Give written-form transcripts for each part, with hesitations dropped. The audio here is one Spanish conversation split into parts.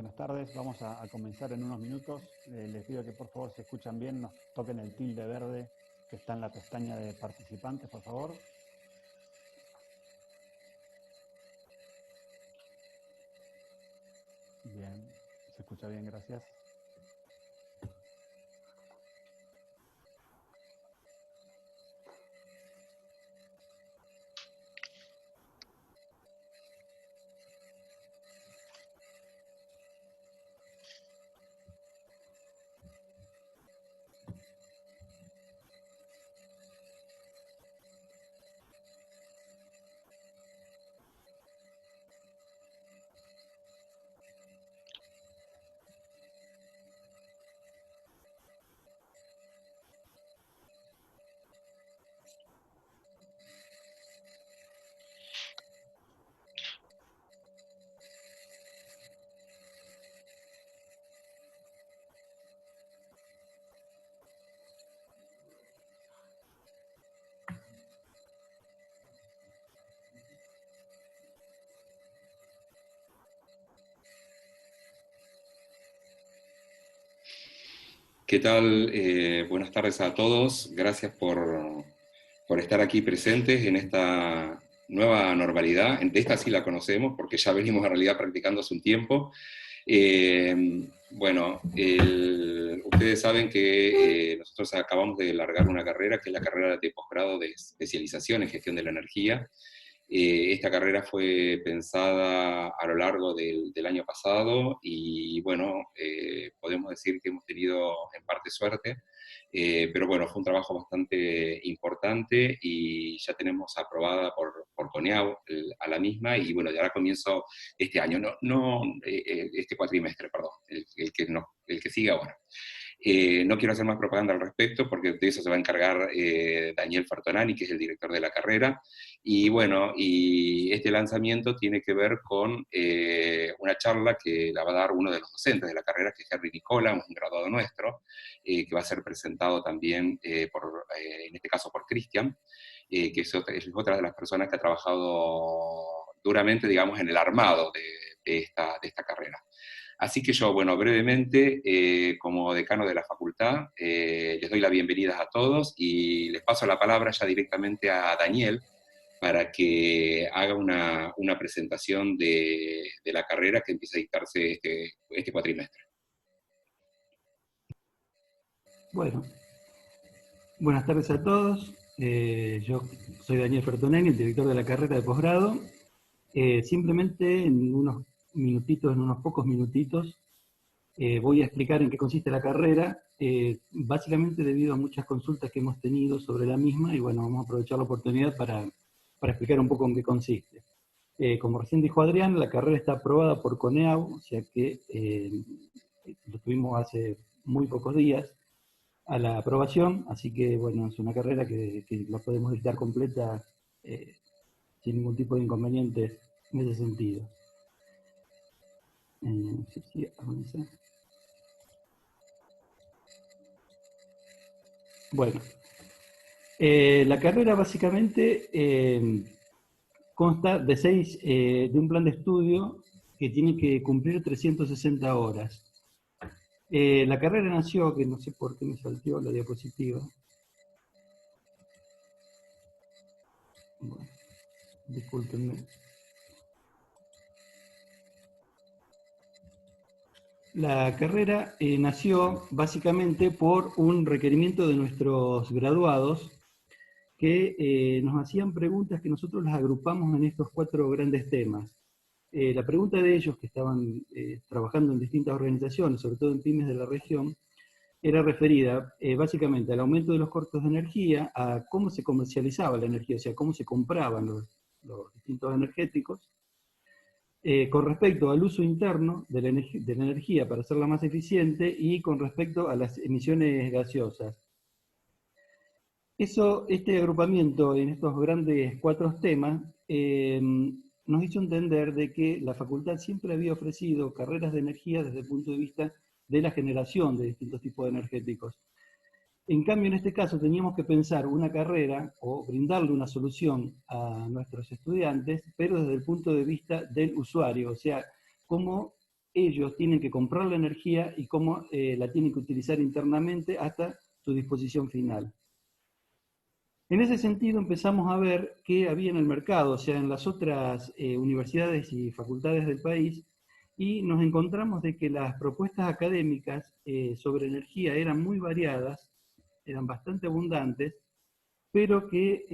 Buenas tardes, vamos a comenzar en unos minutos. Les pido que por favor, si escuchan bien, nos toquen el tilde verde que está en la pestaña de participantes, por favor. Bien, se escucha bien, gracias. ¿Qué tal? Buenas tardes a todos. Gracias por estar aquí presentes en esta nueva normalidad. De esta sí la conocemos porque ya venimos en realidad practicando hace un tiempo. Ustedes saben que nosotros acabamos de largar una carrera que es la carrera de posgrado de especialización en gestión de la energía. Esta carrera fue pensada a lo largo del año pasado y bueno, podemos decir que hemos tenido en parte suerte, pero bueno, fue un trabajo bastante importante y ya tenemos aprobada por CONEAU a la misma y bueno, ya ahora comienzo este año, este cuatrimestre, perdón, el que sigue ahora. No quiero hacer más propaganda al respecto porque de eso se va a encargar Daniel Fartonani, que es el director de la carrera. Y bueno, y este lanzamiento tiene que ver con una charla que la va a dar uno de los docentes de la carrera, que es Henry Nicola, un graduado nuestro, que va a ser presentado también, en este caso por Cristian, que es otra de las personas que ha trabajado duramente, digamos, en el armado de esta carrera. Así que yo, bueno, brevemente, como decano de la facultad, les doy la bienvenida a todos y les paso la palabra ya directamente a Daniel para que haga una presentación de la carrera que empieza a dictarse este cuatrimestre. Bueno, buenas tardes a todos. Yo soy Daniel Fartonani, el director de la carrera de posgrado. Simplemente en unos pocos minutitos, voy a explicar en qué consiste la carrera, básicamente debido a muchas consultas que hemos tenido sobre la misma, y bueno, vamos a aprovechar la oportunidad para explicar un poco en qué consiste. Como recién dijo Adrián, la carrera está aprobada por CONEAU, o sea que lo tuvimos hace muy pocos días a la aprobación, así que bueno, es una carrera que la podemos dictar completa sin ningún tipo de inconveniente en ese sentido. Sí, avanza. Bueno, la carrera básicamente consta de un plan de estudio que tiene que cumplir 360 horas. La carrera nació, que no sé por qué me salteó la diapositiva. Bueno, discúlpenme. La carrera nació básicamente por un requerimiento de nuestros graduados que nos hacían preguntas que nosotros las agrupamos en estos 4 grandes temas. La pregunta de ellos, que estaban trabajando en distintas organizaciones, sobre todo en pymes de la región, era referida básicamente al aumento de los costos de energía, a cómo se comercializaba la energía, o sea, cómo se compraban los distintos energéticos, con respecto al uso interno de la energía para hacerla más eficiente y con respecto a las emisiones gaseosas. Este agrupamiento en estos grandes 4 temas nos hizo entender de que la facultad siempre había ofrecido carreras de energía desde el punto de vista de la generación de distintos tipos de energéticos. En cambio, en este caso teníamos que pensar una carrera o brindarle una solución a nuestros estudiantes, pero desde el punto de vista del usuario, o sea, cómo ellos tienen que comprar la energía y cómo la tienen que utilizar internamente hasta su disposición final. En ese sentido empezamos a ver qué había en el mercado, o sea, en las otras universidades y facultades del país, y nos encontramos de que las propuestas académicas sobre energía eran muy variadas, eran bastante abundantes, pero que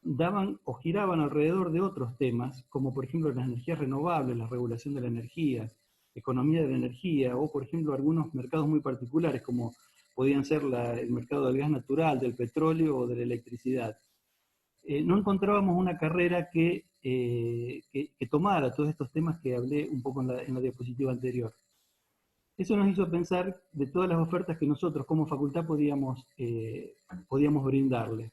daban o giraban alrededor de otros temas, como por ejemplo las energías renovables, la regulación de la energía, economía de la energía, o por ejemplo algunos mercados muy particulares, como podían ser el mercado del gas natural, del petróleo o de la electricidad. No encontrábamos una carrera que tomara todos estos temas que hablé un poco en la diapositiva anterior. Eso nos hizo pensar de todas las ofertas que nosotros como facultad podíamos brindarle.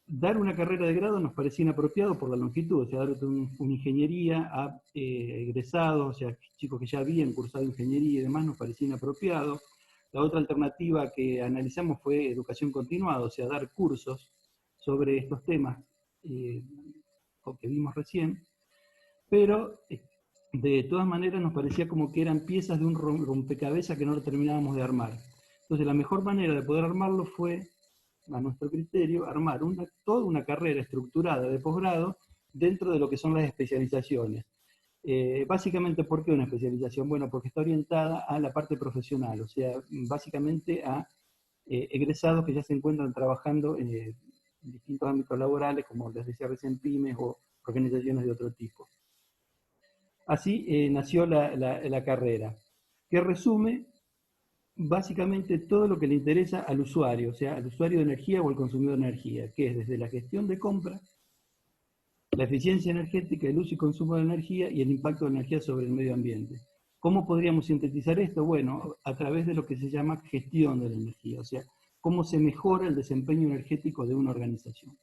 Dar una carrera de grado nos parecía inapropiado por la longitud, o sea, dar una ingeniería a egresados, o sea, chicos que ya habían cursado ingeniería y demás, nos parecía inapropiado. La otra alternativa que analizamos fue educación continuada, o sea, dar cursos sobre estos temas que vimos recién, pero de todas maneras nos parecía como que eran piezas de un rompecabezas que no lo terminábamos de armar. Entonces la mejor manera de poder armarlo fue, a nuestro criterio, armar toda una carrera estructurada de posgrado dentro de lo que son las especializaciones. Básicamente, ¿por qué una especialización? Bueno, porque está orientada a la parte profesional, o sea, básicamente a egresados que ya se encuentran trabajando en distintos ámbitos laborales, como les decía recién, pymes o organizaciones de otro tipo. Así nació la carrera, que resume básicamente todo lo que le interesa al usuario, o sea, al usuario de energía o al consumidor de energía, que es desde la gestión de compra, la eficiencia energética, el uso y consumo de energía y el impacto de la energía sobre el medio ambiente. ¿Cómo podríamos sintetizar esto? Bueno, a través de lo que se llama gestión de la energía, o sea, cómo se mejora el desempeño energético de una organización.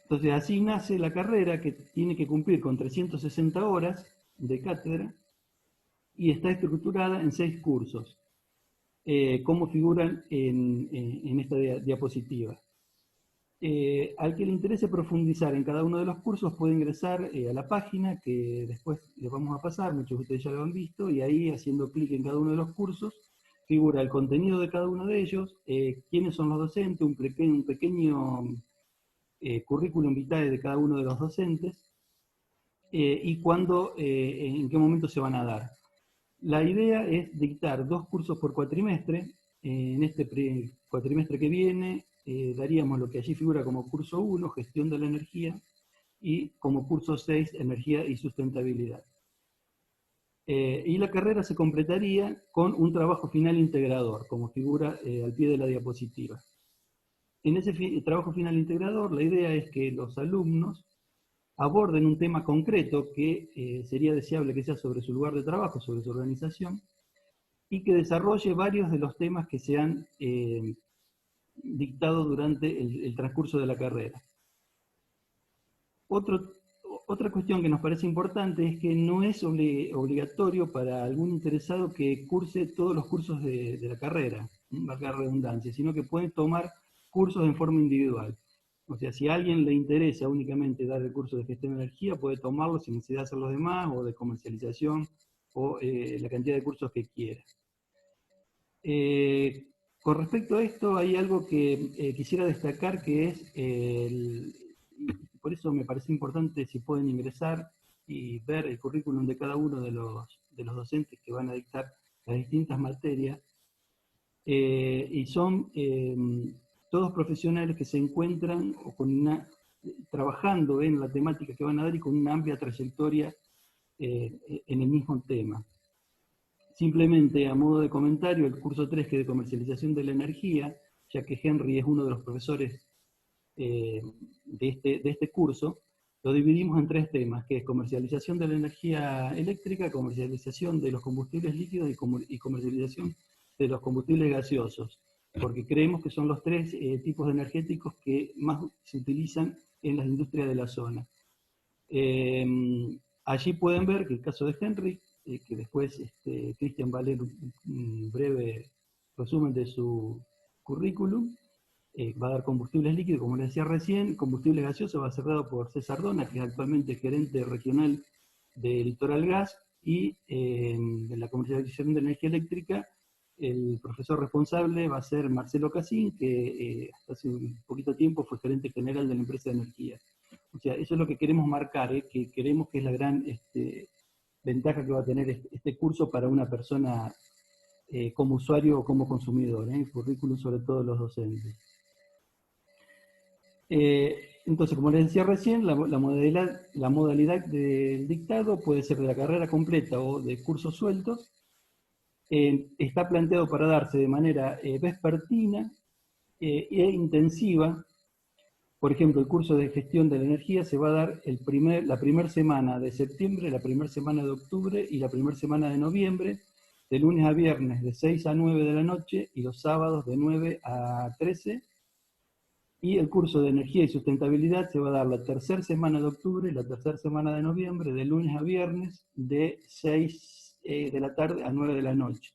Entonces, así nace la carrera, que tiene que cumplir con 360 horas de cátedra y está estructurada en 6 cursos, como figuran en esta diapositiva. Al que le interese profundizar en cada uno de los cursos puede ingresar a la página que después les vamos a pasar, muchos de ustedes ya lo han visto, y ahí haciendo clic en cada uno de los cursos figura el contenido de cada uno de ellos, quiénes son los docentes, un pequeño currículum vitae de cada uno de los docentes y cuándo, en qué momento se van a dar. La idea es dictar 2 cursos por cuatrimestre. En este cuatrimestre que viene daríamos lo que allí figura como curso 1, gestión de la energía, y como curso 6, energía y sustentabilidad. Y la carrera se completaría con un trabajo final integrador, como figura al pie de la diapositiva. En ese trabajo final integrador, la idea es que los alumnos aborden un tema concreto que sería deseable que sea sobre su lugar de trabajo, sobre su organización, y que desarrolle varios de los temas que se han dictado durante el transcurso de la carrera. Otra cuestión que nos parece importante es que no es obligatorio para algún interesado que curse todos los cursos de la carrera, valga la redundancia, sino que puede tomar cursos en forma individual. O sea, si a alguien le interesa únicamente dar el curso de gestión de energía, puede tomarlo sin necesidad de hacer los demás, o de comercialización, o la cantidad de cursos que quiera. Con respecto a esto, hay algo que quisiera destacar, que es, por eso me parece importante si pueden ingresar y ver el currículum de cada uno de los docentes que van a dictar las distintas materias, y son todos profesionales que se encuentran trabajando en la temática que van a dar y con una amplia trayectoria en el mismo tema. Simplemente a modo de comentario, el curso 3, que es de comercialización de la energía, ya que Henry es uno de los profesores de este curso, lo dividimos en 3 temas, que es comercialización de la energía eléctrica, comercialización de los combustibles líquidos y comercialización de los combustibles gaseosos, porque creemos que son los 3 tipos de energéticos que más se utilizan en las industrias de la zona. Allí pueden ver que el caso de Henry, que después Cristian va a leer un breve resumen de su currículum, va a dar combustibles líquidos, como les decía recién. Combustibles gaseosos va a ser dado por César Dona, que es actualmente gerente regional de Litoral Gas, y en la comercialización de energía eléctrica, el profesor responsable va a ser Marcelo Casín, que hasta hace un poquito tiempo fue gerente general de la empresa de energía. O sea, eso es lo que queremos marcar, que queremos que es la gran ventaja que va a tener este curso para una persona como usuario o como consumidor, el currículum sobre todo los docentes. Entonces, como les decía recién, la modalidad del dictado puede ser de la carrera completa o de cursos sueltos. Está planteado para darse de manera vespertina e intensiva. Por ejemplo, el curso de gestión de la energía se va a dar la primera semana de septiembre, la primera semana de octubre y la primera semana de noviembre, de lunes a viernes de 6 a 9 de la noche y los sábados de 9 a 13. Y el curso de energía y sustentabilidad se va a dar la tercera semana de octubre y la tercera semana de noviembre, de lunes a viernes, de 6 de la tarde a 9 de la noche.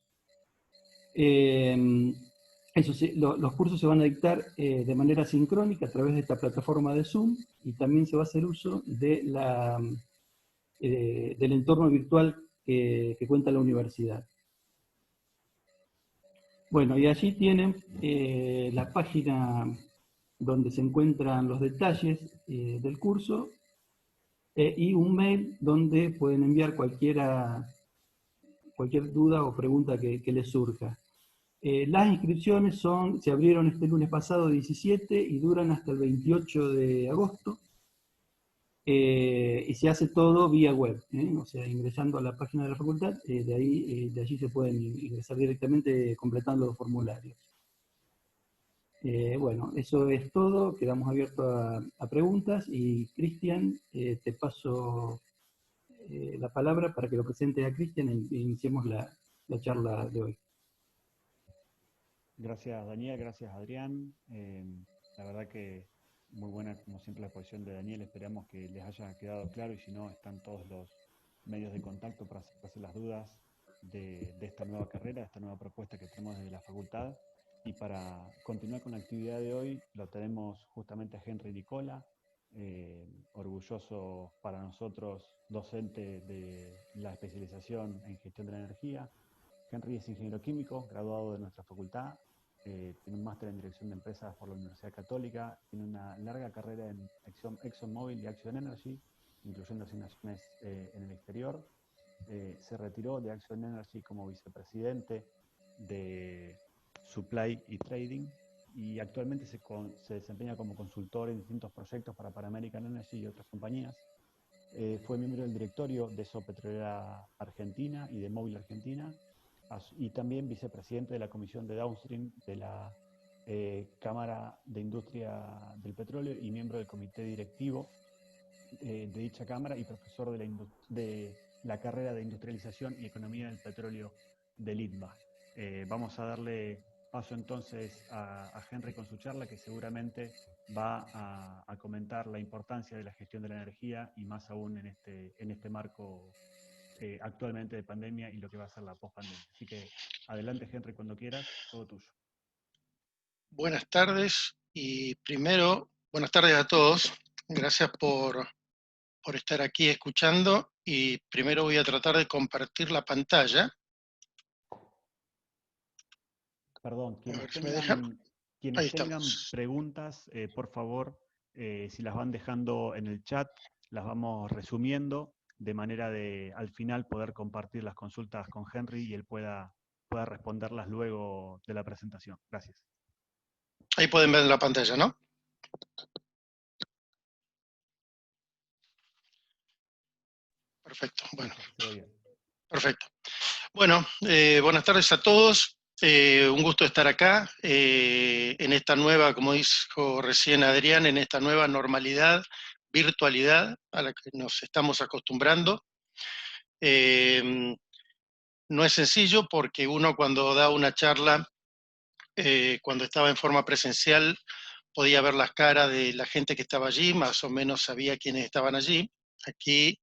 Eso sí, los cursos se van a dictar de manera sincrónica a través de esta plataforma de Zoom, y también se va a hacer uso de del entorno virtual que cuenta la universidad. Bueno, y allí tienen la página donde se encuentran los detalles del curso y un mail donde pueden enviar cualquier duda o pregunta que les surja. Las inscripciones se abrieron este lunes pasado 17 y duran hasta el 28 de agosto. Y se hace todo vía web, o sea, ingresando a la página de la facultad, de allí se pueden ingresar directamente completando los formularios. Bueno, eso es todo, quedamos abiertos a preguntas, y Cristian, te paso la palabra para que lo presentes a Cristian e iniciemos la charla de hoy. Gracias, Daniel, gracias, Adrián. La verdad que muy buena, como siempre, la exposición de Daniel. Esperamos que les haya quedado claro, y si no, están todos los medios de contacto para sacarse las dudas de esta nueva carrera, de esta nueva propuesta que tenemos desde la facultad. Y para continuar con la actividad de hoy, lo tenemos justamente a Henry Nicola, orgulloso para nosotros, docente de la especialización en gestión de la energía. Henry es ingeniero químico, graduado de nuestra facultad, tiene un máster en dirección de empresas por la Universidad Católica, tiene una larga carrera en ExxonMobil y Action Energy, incluyendo asignaciones en el exterior. Se retiró de Action Energy como vicepresidente de Supply y Trading, y actualmente se desempeña como consultor en distintos proyectos para Pan American Energy y otras compañías. Fue miembro del directorio de Sopetrolera Argentina y de Móvil Argentina, y también vicepresidente de la Comisión de Downstream de la Cámara de Industria del Petróleo y miembro del comité directivo de dicha Cámara, y profesor de la carrera de Industrialización y Economía del Petróleo del ITBA. Vamos a darle paso entonces a Henry con su charla, que seguramente va a comentar la importancia de la gestión de la energía, y más aún en este marco actualmente de pandemia y lo que va a ser la post-pandemia. Así que adelante, Henry, cuando quieras, todo tuyo. Buenas tardes, y primero, buenas tardes a todos. Gracias por estar aquí escuchando, y primero voy a tratar de compartir la pantalla. Perdón, quienes Ahí tengan estamos. preguntas, por favor, si las van dejando en el chat, las vamos resumiendo, de manera de al final poder compartir las consultas con Henry y él pueda responderlas luego de la presentación. Gracias. Ahí pueden ver la pantalla, ¿no? Perfecto, bueno. Perfecto. Bueno, buenas tardes a todos. Un gusto estar acá en esta nueva, como dijo recién Adrián, en esta nueva normalidad, virtualidad a la que nos estamos acostumbrando. No es sencillo, porque uno cuando da una charla, cuando estaba en forma presencial, podía ver las caras de la gente que estaba allí, más o menos sabía quiénes estaban allí. Aquí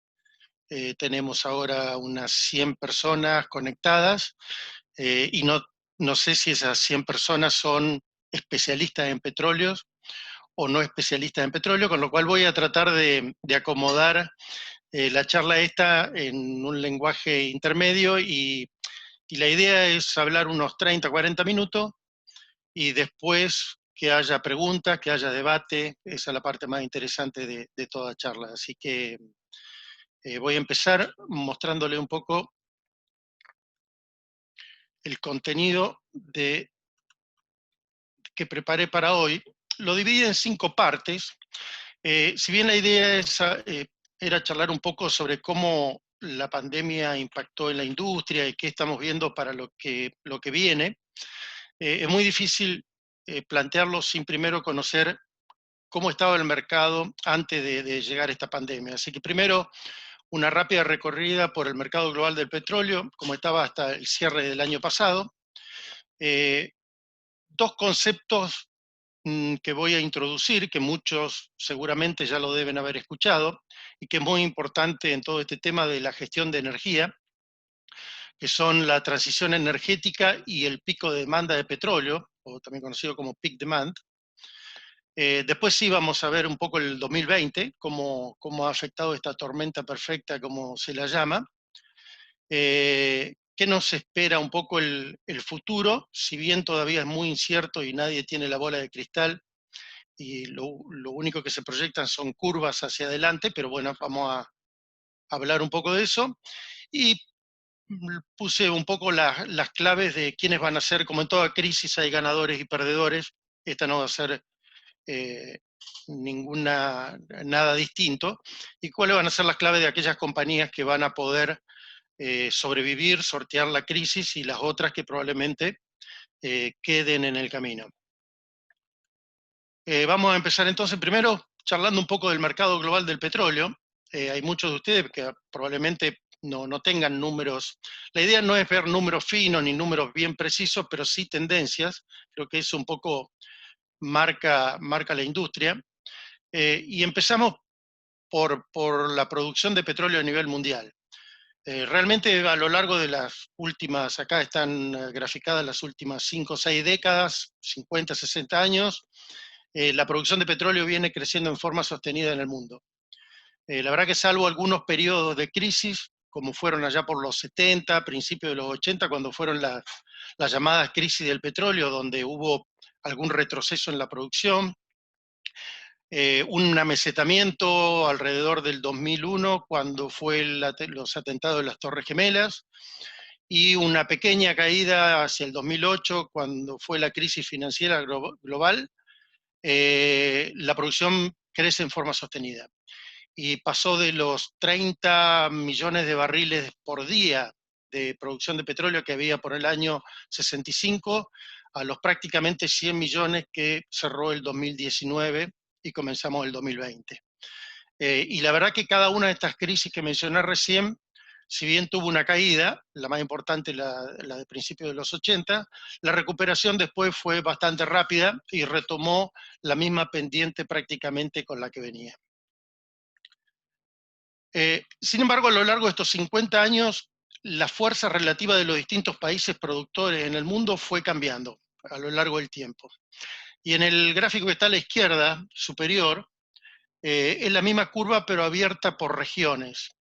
tenemos ahora unas 100 personas conectadas, y no sé si esas 100 personas son especialistas en petróleos o no especialistas en petróleo, con lo cual voy a tratar de acomodar la charla esta en un lenguaje intermedio y la idea es hablar unos 30, 40 minutos y después que haya preguntas, que haya debate. Esa es la parte más interesante de toda charla. Así que voy a empezar mostrándole un poco el contenido que preparé para hoy. Lo dividí en 5 partes. Si bien la idea era charlar un poco sobre cómo la pandemia impactó en la industria y qué estamos viendo para lo que viene, es muy difícil plantearlo sin primero conocer cómo estaba el mercado antes de llegar a esta pandemia. Así que primero, una rápida recorrida por el mercado global del petróleo, como estaba hasta el cierre del año pasado. 2 conceptos que voy a introducir, que muchos seguramente ya lo deben haber escuchado, y que es muy importante en todo este tema de la gestión de energía, que son la transición energética y el pico de demanda de petróleo, o también conocido como peak demand. Después sí vamos a ver un poco el 2020, cómo ha afectado esta tormenta perfecta, como se la llama. ¿Qué nos espera un poco el futuro? Si bien todavía es muy incierto y nadie tiene la bola de cristal, y lo único que se proyectan son curvas hacia adelante, pero bueno, vamos a hablar un poco de eso. Y puse un poco las claves de quiénes van a ser, como en toda crisis hay ganadores y perdedores, esta no va a ser nada distinto, y cuáles van a ser las claves de aquellas compañías que van a poder sobrevivir, sortear la crisis, y las otras que probablemente queden en el camino. Vamos a empezar entonces primero charlando un poco del mercado global del petróleo. Hay muchos de ustedes que probablemente no tengan números. La idea no es ver números finos ni números bien precisos, pero sí tendencias. Creo que eso un poco marca la industria. Y empezamos por la producción de petróleo a nivel mundial. Realmente a lo largo de las últimas, acá están graficadas las últimas 5 o 6 décadas, 50, 60 años, la producción de petróleo viene creciendo en forma sostenida en el mundo. La verdad que salvo algunos periodos de crisis, como fueron allá por los 70, principios de los 80, cuando fueron las llamadas crisis del petróleo, donde hubo algún retroceso en la producción, un amesetamiento alrededor del 2001, cuando fue los atentados de las Torres Gemelas, y una pequeña caída hacia el 2008, cuando fue la crisis financiera global. La producción crece en forma sostenida y pasó de los 30 millones de barriles por día de producción de petróleo que había por el año 65 a los prácticamente 100 millones que cerró el 2019 y comenzamos el 2020. Y la verdad que cada una de estas crisis que mencioné recién, si bien tuvo una caída, la más importante la de principios de los 80, la recuperación después fue bastante rápida y retomó la misma pendiente prácticamente con la que venía. Sin embargo, a lo largo de estos 50 años, la fuerza relativa de los distintos países productores en el mundo fue cambiando a lo largo del tiempo. Y en el gráfico que está a la izquierda superior, es la misma curva pero abierta por regiones.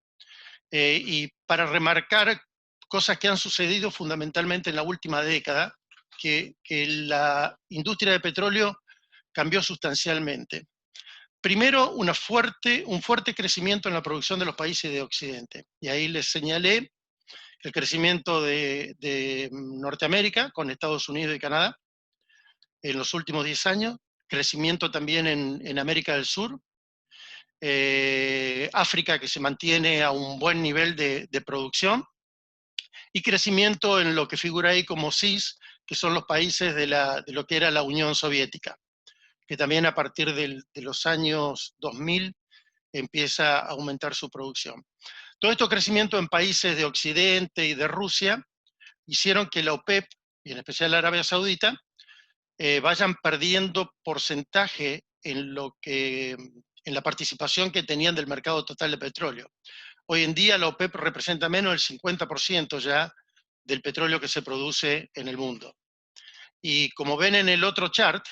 Y para remarcar cosas que han sucedido fundamentalmente en la última década, que la industria de petróleo cambió sustancialmente. Primero, un fuerte crecimiento en la producción de los países de Occidente. Y ahí les señalé el crecimiento de Norteamérica con Estados Unidos y Canadá en los últimos 10 años, crecimiento también en América del Sur, África, que se mantiene a un buen nivel de producción, y crecimiento en lo que figura ahí como CIS, que son los países de lo que era la Unión Soviética, que también a partir de los años 2000 empieza a aumentar su producción. Todo este crecimiento en países de Occidente y de Rusia hicieron que la OPEP, y en especial la Arabia Saudita, vayan perdiendo porcentaje en la participación que tenían del mercado total de petróleo. Hoy en día la OPEP representa menos del 50% ya del petróleo que se produce en el mundo. Y como ven en el otro chart,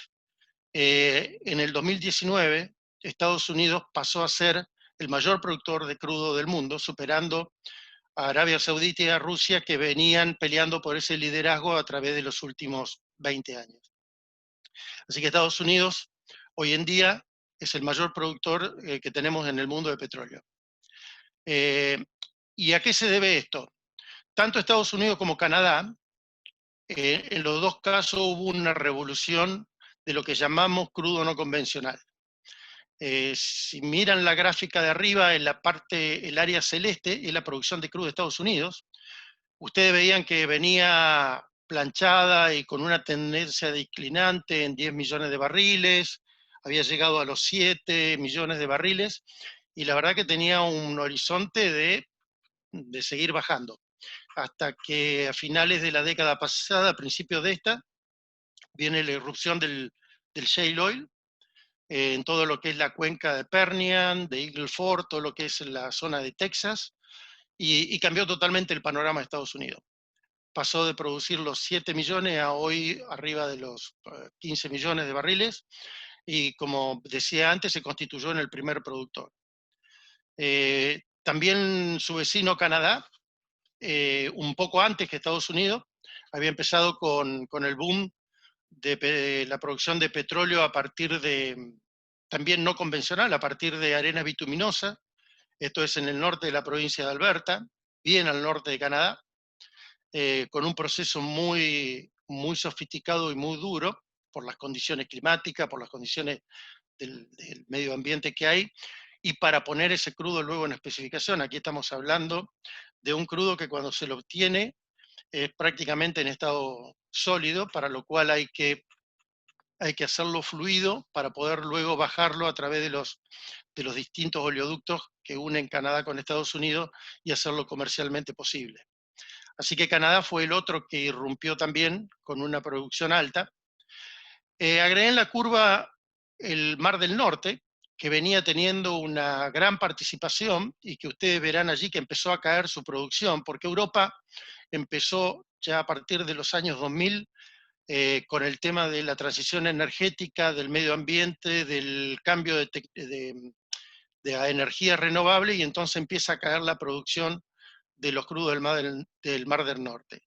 en el 2019 Estados Unidos pasó a ser el mayor productor de crudo del mundo, superando a Arabia Saudita y a Rusia, que venían peleando por ese liderazgo a través de los últimos 20 años. Así que Estados Unidos hoy en día es el mayor productor que tenemos en el mundo de petróleo. ¿Y a qué se debe esto? Tanto Estados Unidos como Canadá, en los dos casos hubo una revolución de lo que llamamos crudo no convencional. Si miran la gráfica de arriba, en la parte, el área celeste, es la producción de crudo de Estados Unidos. Ustedes veían que venía planchada y con una tendencia declinante en 10 millones de barriles, había llegado a los 7 millones de barriles, y la verdad que tenía un horizonte de seguir bajando, hasta que a finales de la década pasada, a principios de esta, viene la irrupción del shale oil, en todo lo que es la cuenca de Permian, de Eagle Ford, todo lo que es la zona de Texas, y cambió totalmente el panorama de Estados Unidos. Pasó de producir los 7 millones a hoy arriba de los 15 millones de barriles, y como decía antes, se constituyó en el primer productor. También su vecino Canadá, un poco antes que Estados Unidos, había empezado con el boom de la producción de petróleo a partir de, también no convencional, a partir de arenas bituminosas. Esto es en el norte de la provincia de Alberta, bien al norte de Canadá, con un proceso muy, muy sofisticado y muy duro por las condiciones climáticas, por las condiciones del medio ambiente que hay, y para poner ese crudo luego en especificación. Aquí estamos hablando de un crudo que cuando se lo obtiene es prácticamente en estado sólido, para lo cual hay que hacerlo fluido para poder luego bajarlo a través de los distintos oleoductos que unen Canadá con Estados Unidos y hacerlo comercialmente posible. Así que Canadá fue el otro que irrumpió también con una producción alta. Agregué en la curva el Mar del Norte, que venía teniendo una gran participación y que ustedes verán allí que empezó a caer su producción, porque Europa empezó ya a partir de los años 2000 con el tema de la transición energética, del medio ambiente, del cambio de energía renovable, y entonces empieza a caer la producción de los crudos del Mar del Norte.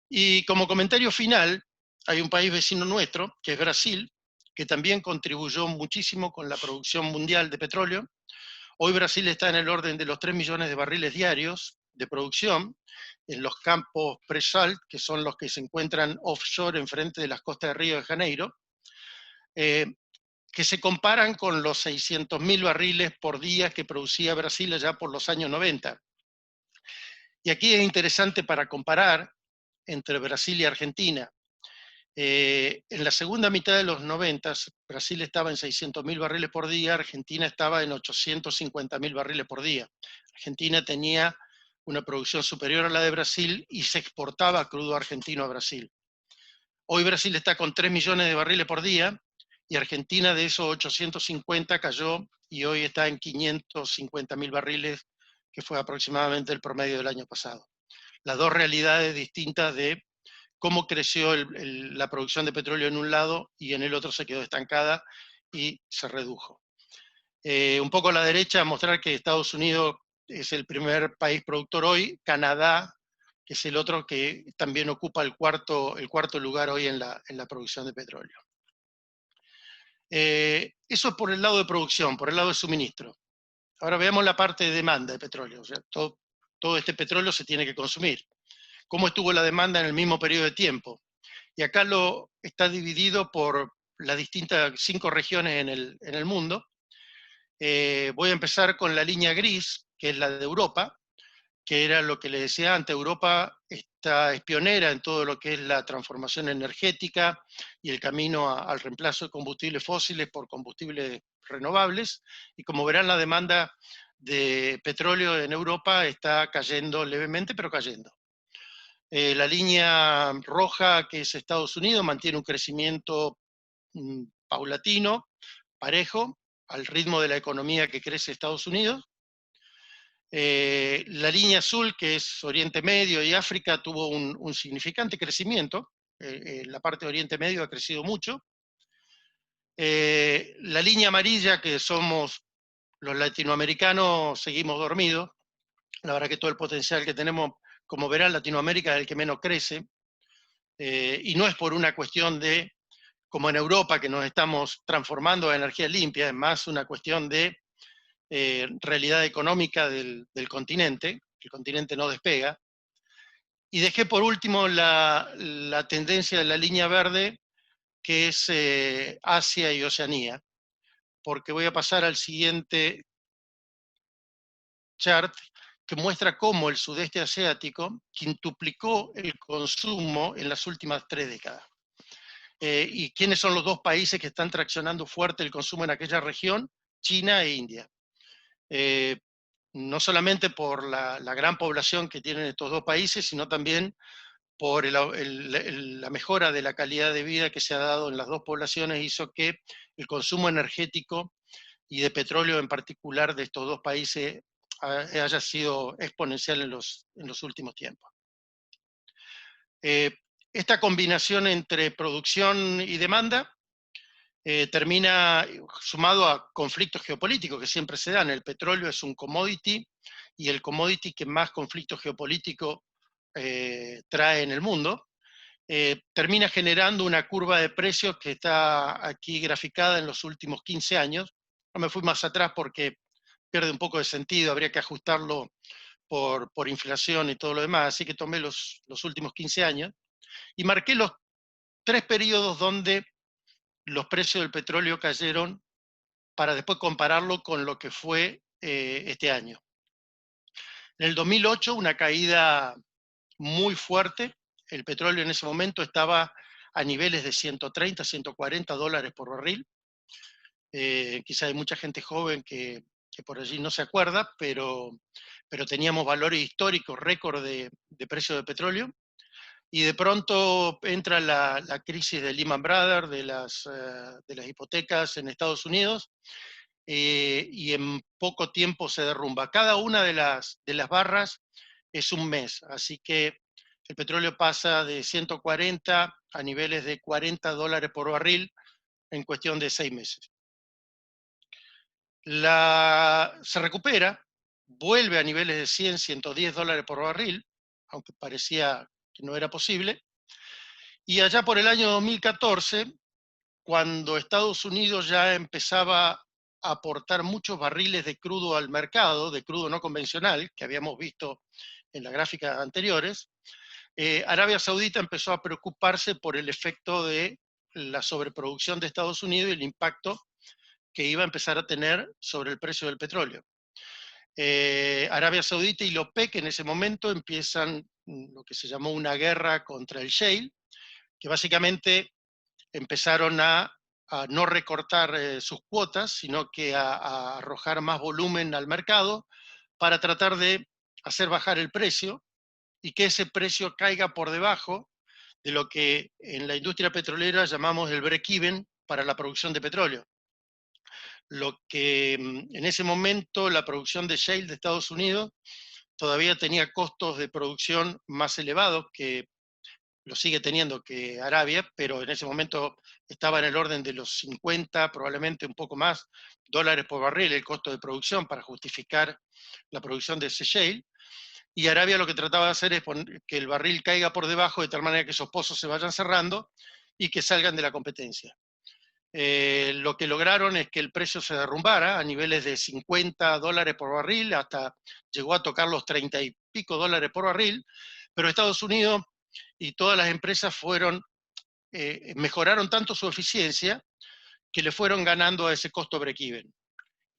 Y como comentario final, hay un país vecino nuestro, que es Brasil, que también contribuyó muchísimo con la producción mundial de petróleo. Hoy Brasil está en el orden de los 3 millones de barriles diarios de producción en los campos pre-salt, que son los que se encuentran offshore enfrente de las costas de Río de Janeiro, que se comparan con los 600.000 barriles por día que producía Brasil allá por los años 90. Y aquí es interesante para comparar entre Brasil y Argentina. En la segunda mitad de los 90, Brasil estaba en 600.000 barriles por día, Argentina estaba en 850.000 barriles por día. Argentina tenía una producción superior a la de Brasil y se exportaba crudo argentino a Brasil. Hoy Brasil está con 3 millones de barriles por día y Argentina de esos 850 cayó y hoy está en 550.000 barriles, que fue aproximadamente el promedio del año pasado. Las dos realidades distintas de cómo creció la producción de petróleo en un lado y en el otro se quedó estancada y se redujo. Un poco a la derecha, mostrar que Estados Unidos es el primer país productor hoy, Canadá, que es el otro que también ocupa el cuarto lugar hoy en la producción de petróleo. Eso es por el lado de producción, por el lado de suministro. Ahora veamos la parte de demanda de petróleo. O sea, todo este petróleo se tiene que consumir. ¿Cómo estuvo la demanda en el mismo periodo de tiempo? Y acá está dividido por las distintas 5 regiones en el mundo. Voy a empezar con la línea gris, que es la de Europa, que era lo que les decía antes. Europa es pionera en todo lo que es la transformación energética y el camino al reemplazo de combustibles fósiles por combustibles renovables, y como verán, la demanda de petróleo en Europa está cayendo levemente, pero cayendo. La línea roja, que es Estados Unidos, mantiene un crecimiento paulatino, parejo, al ritmo de la economía que crece Estados Unidos. La línea azul, que es Oriente Medio y África, tuvo un significante crecimiento, la parte de Oriente Medio ha crecido mucho. La línea amarilla, que somos los latinoamericanos, seguimos dormidos. La verdad que todo el potencial que tenemos, como verán, Latinoamérica es el que menos crece, y no es por una cuestión de, como en Europa, que nos estamos transformando a energía limpia, es más una cuestión de realidad económica del continente. El continente no despega. Y dejé por último la tendencia de la línea verde, que es Asia y Oceanía, porque voy a pasar al siguiente chart, que muestra cómo el sudeste asiático quintuplicó el consumo en las últimas 3 décadas. ¿Y quiénes son los dos países que están traccionando fuerte el consumo en aquella región? China e India. No solamente por la gran población que tienen estos dos países, sino también por la mejora de la calidad de vida que se ha dado en las dos poblaciones, hizo que el consumo energético y de petróleo en particular de estos dos países haya sido exponencial en los últimos tiempos. Esta combinación entre producción y demanda termina sumado a conflictos geopolíticos que siempre se dan. El petróleo es un commodity, y el commodity que más conflictos geopolíticos trae en el mundo, termina generando una curva de precios que está aquí graficada en los últimos 15 años. No me fui más atrás porque pierde un poco de sentido, habría que ajustarlo por inflación y todo lo demás, así que tomé los últimos 15 años y marqué los 3 periodos donde los precios del petróleo cayeron, para después compararlo con lo que fue este año. En el 2008, una caída muy fuerte. El petróleo en ese momento estaba a niveles de 130, 140 dólares por barril. Quizá hay mucha gente joven que por allí no se acuerda, pero teníamos valores históricos, récord de precio de petróleo. Y de pronto entra la crisis de Lehman Brothers, de las hipotecas en Estados Unidos, y en poco tiempo se derrumba. Cada una de las barras es un mes, así que el petróleo pasa de 140 a niveles de 40 dólares por barril en cuestión de 6 meses. Se recupera, vuelve a niveles de 100, 110 dólares por barril, aunque parecía que no era posible. Y allá por el año 2014, cuando Estados Unidos ya empezaba a aportar muchos barriles de crudo al mercado, de crudo no convencional, que habíamos visto en las gráficas anteriores, Arabia Saudita empezó a preocuparse por el efecto de la sobreproducción de Estados Unidos y el impacto que iba a empezar a tener sobre el precio del petróleo. Arabia Saudita y la OPEC en ese momento empiezan lo que se llamó una guerra contra el shale, que básicamente empezaron a no recortar sus cuotas, sino que a arrojar más volumen al mercado para tratar de hacer bajar el precio y que ese precio caiga por debajo de lo que en la industria petrolera llamamos el break-even para la producción de petróleo. Lo que en ese momento la producción de shale de Estados Unidos todavía tenía costos de producción más elevados, que lo sigue teniendo, que Arabia, pero en ese momento estaba en el orden de los 50, probablemente un poco más, dólares por barril el costo de producción para justificar la producción de ese shale. Y Arabia lo que trataba de hacer es que el barril caiga por debajo, de tal manera que esos pozos se vayan cerrando y que salgan de la competencia. Lo que lograron es que el precio se derrumbara a niveles de 50 dólares por barril, hasta llegó a tocar los 30 y pico dólares por barril, pero Estados Unidos y todas las empresas mejoraron tanto su eficiencia que le fueron ganando a ese costo break-even.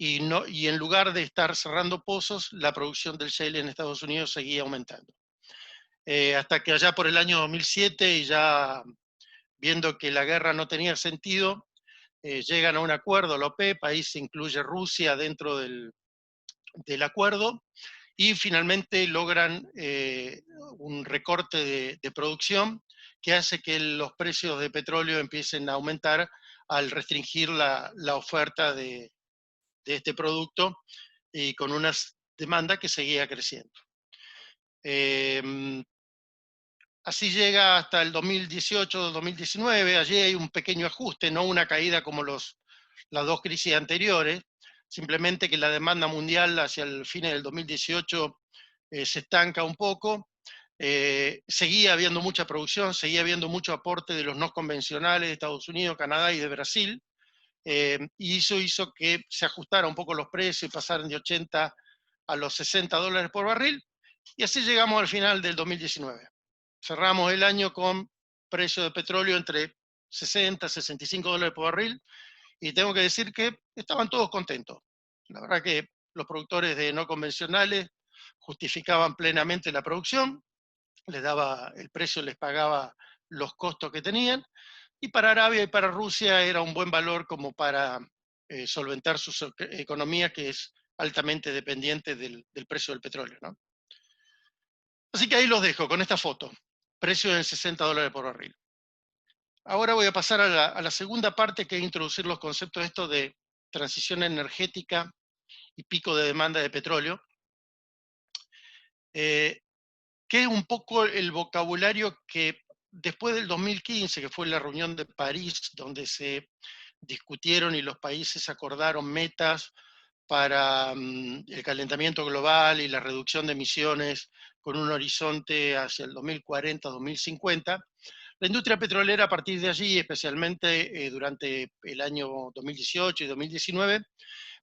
Y en lugar de estar cerrando pozos, la producción del shale en Estados Unidos seguía aumentando. Hasta que allá por el año 2007, y ya viendo que la guerra no tenía sentido, llegan a un acuerdo, la OPEP, ahí se incluye Rusia dentro del acuerdo, y finalmente logran un recorte de producción que hace que los precios de petróleo empiecen a aumentar al restringir la oferta de este producto, y con una demanda que seguía creciendo. Así llega hasta el 2018-2019, allí hay un pequeño ajuste, no una caída como las dos crisis anteriores, simplemente que la demanda mundial hacia el fin del 2018 se estanca un poco. Seguía habiendo mucha producción, seguía habiendo mucho aporte de los no convencionales de Estados Unidos, Canadá y de Brasil, y eso hizo que se ajustara un poco los precios y pasaran de 80 a los 60 dólares por barril, y así llegamos al final del 2019. Cerramos el año con precio de petróleo entre 60 y 65 dólares por barril, y tengo que decir que estaban todos contentos. La verdad que los productores de no convencionales justificaban plenamente la producción, les daba el precio, les pagaba los costos que tenían, y para Arabia y para Rusia era un buen valor como para solventar sus economías, que es altamente dependiente del precio del petróleo, ¿no? Así que ahí los dejo con esta foto, precio de 60 dólares por barril. Ahora voy a pasar a la segunda parte, que es introducir los conceptos estos de transición energética y pico de demanda de petróleo, que es un poco el vocabulario que después del 2015, que fue la reunión de París, donde se discutieron y los países acordaron metas para el calentamiento global y la reducción de emisiones con un horizonte hacia el 2040-2050, la industria petrolera a partir de allí, especialmente durante el año 2018 y 2019,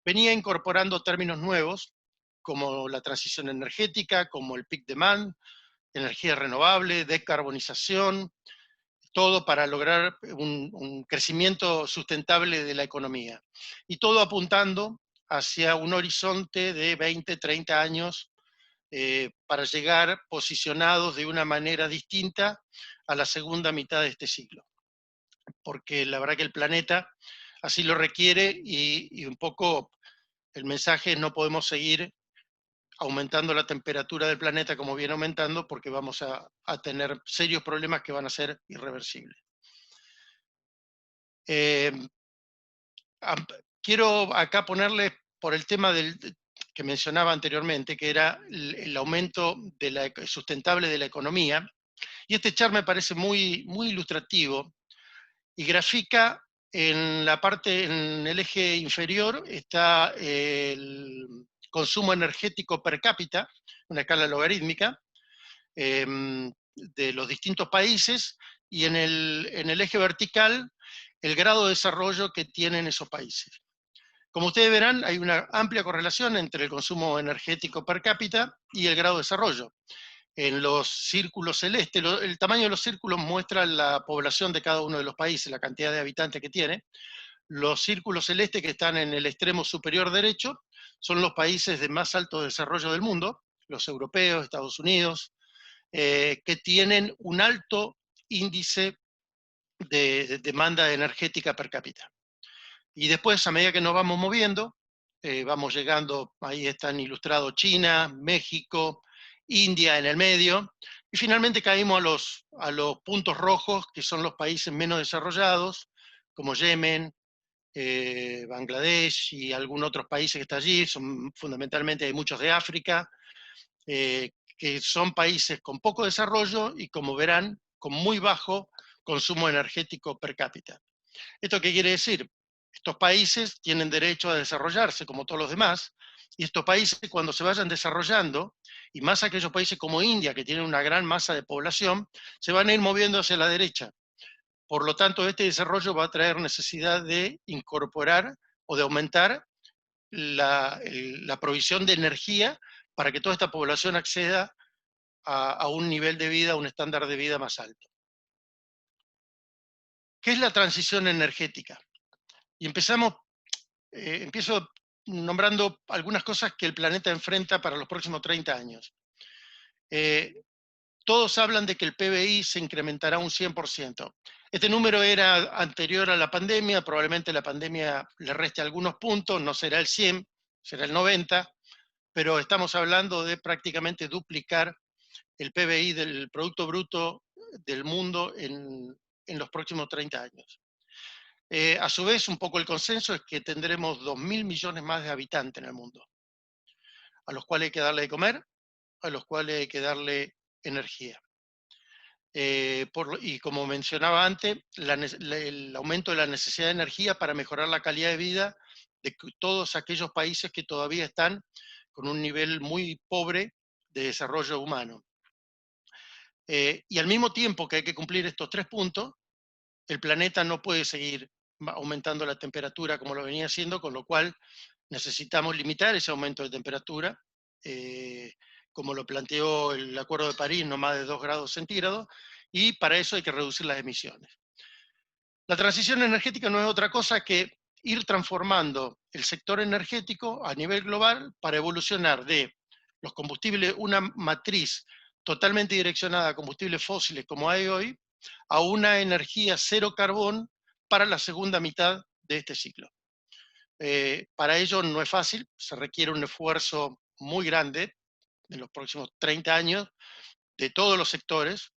venía incorporando términos nuevos como la transición energética, como el peak demand, energía renovable, decarbonización, todo para lograr un crecimiento sustentable de la economía. Y todo apuntando hacia un horizonte de 20, 30 años para llegar posicionados de una manera distinta a la segunda mitad de este siglo. Porque la verdad que el planeta así lo requiere, y un poco el mensaje es: no podemos seguir aumentando la temperatura del planeta como viene aumentando, porque vamos a tener serios problemas que van a ser irreversibles. Quiero acá ponerle por el tema que mencionaba anteriormente, que era el aumento sustentable de la economía, y este chart me parece muy, muy ilustrativo y grafica en la parte, en el eje inferior, está el consumo energético per cápita, una escala logarítmica, de los distintos países, y en el eje vertical, el grado de desarrollo que tienen esos países. Como ustedes verán, hay una amplia correlación entre el consumo energético per cápita y el grado de desarrollo. En los círculos celestes, el tamaño de los círculos muestra la población de cada uno de los países, la cantidad de habitantes que tiene. Los círculos celestes que están en el extremo superior derecho son los países de más alto desarrollo del mundo, los europeos, Estados Unidos, que tienen un alto índice de demanda energética per cápita. Y después, a medida que nos vamos moviendo, vamos llegando, ahí están ilustrados China, México, India en el medio, y finalmente caímos a los puntos rojos, que son los países menos desarrollados, como Yemen, Bangladesh y algunos otros países que están allí. Fundamentalmente hay muchos de África, que son países con poco desarrollo y, como verán, con muy bajo consumo energético per cápita. ¿Esto qué quiere decir? Estos países tienen derecho a desarrollarse como todos los demás, y estos países, cuando se vayan desarrollando, y más aquellos países como India, que tienen una gran masa de población, se van a ir moviendo hacia la derecha. Por lo tanto, este desarrollo va a traer necesidad de incorporar o de aumentar la provisión de energía para que toda esta población acceda a un nivel de vida, a un estándar de vida más alto. ¿Qué es la transición energética? Y empiezo nombrando algunas cosas que el planeta enfrenta para los próximos 30 años. Todos hablan de que el PBI se incrementará un 100%. Este número era anterior a la pandemia, probablemente la pandemia le reste algunos puntos, no será el 100, será el 90, pero estamos hablando de prácticamente duplicar el PBI del Producto Bruto del mundo en los próximos 30 años. A su vez, un poco el consenso es que tendremos 2.000 millones más de habitantes en el mundo, a los cuales hay que darle de comer, a los cuales hay que darle energía. y como mencionaba antes, el aumento de la necesidad de energía para mejorar la calidad de vida de todos aquellos países que todavía están con un nivel muy pobre de desarrollo humano. Y al mismo tiempo que hay que cumplir estos 3 puntos, el planeta no puede seguir aumentando la temperatura como lo venía haciendo, con lo cual necesitamos limitar ese aumento de temperatura, como lo planteó el Acuerdo de París, no más de 2 grados centígrados, y para eso hay que reducir las emisiones. La transición energética no es otra cosa que ir transformando el sector energético a nivel global para evolucionar de los combustibles, una matriz totalmente direccionada a combustibles fósiles como hay hoy, a una energía cero carbón para la segunda mitad de este ciclo. Para ello no es fácil, se requiere un esfuerzo muy grande en los próximos 30 años de todos los sectores,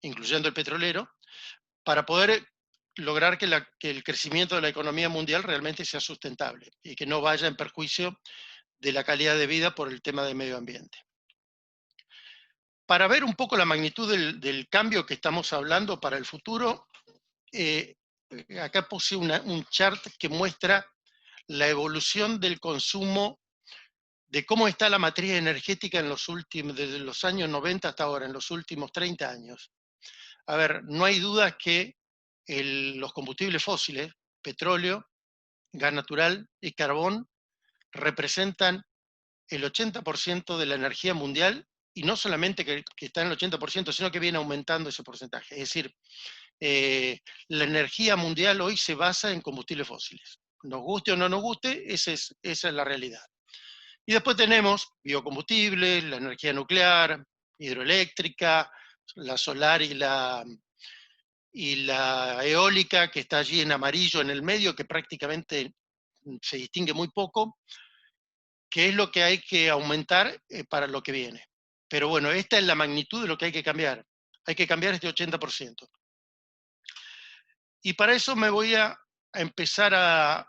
incluyendo el petrolero, para poder lograr que el crecimiento de la economía mundial realmente sea sustentable y que no vaya en perjuicio de la calidad de vida por el tema del medio ambiente. Para ver un poco la magnitud del cambio que estamos hablando para el futuro, acá puse un chart que muestra la evolución del consumo, de cómo está la matriz energética en los últimos, desde los años 90 hasta ahora, en los últimos 30 años. A ver, no hay duda que los combustibles fósiles, petróleo, gas natural y carbón, representan el 80% de la energía mundial, y no solamente que está en el 80%, sino que viene aumentando ese porcentaje. Es decir, la energía mundial hoy se basa en combustibles fósiles. Nos guste o no nos guste, esa es la realidad. Y después tenemos biocombustibles, la energía nuclear, hidroeléctrica, la solar y la eólica, que está allí en amarillo en el medio, que prácticamente se distingue muy poco, que es lo que hay que aumentar para lo que viene. Pero bueno, esta es la magnitud de lo que hay que cambiar. Hay que cambiar este 80%. Y para eso me voy a empezar a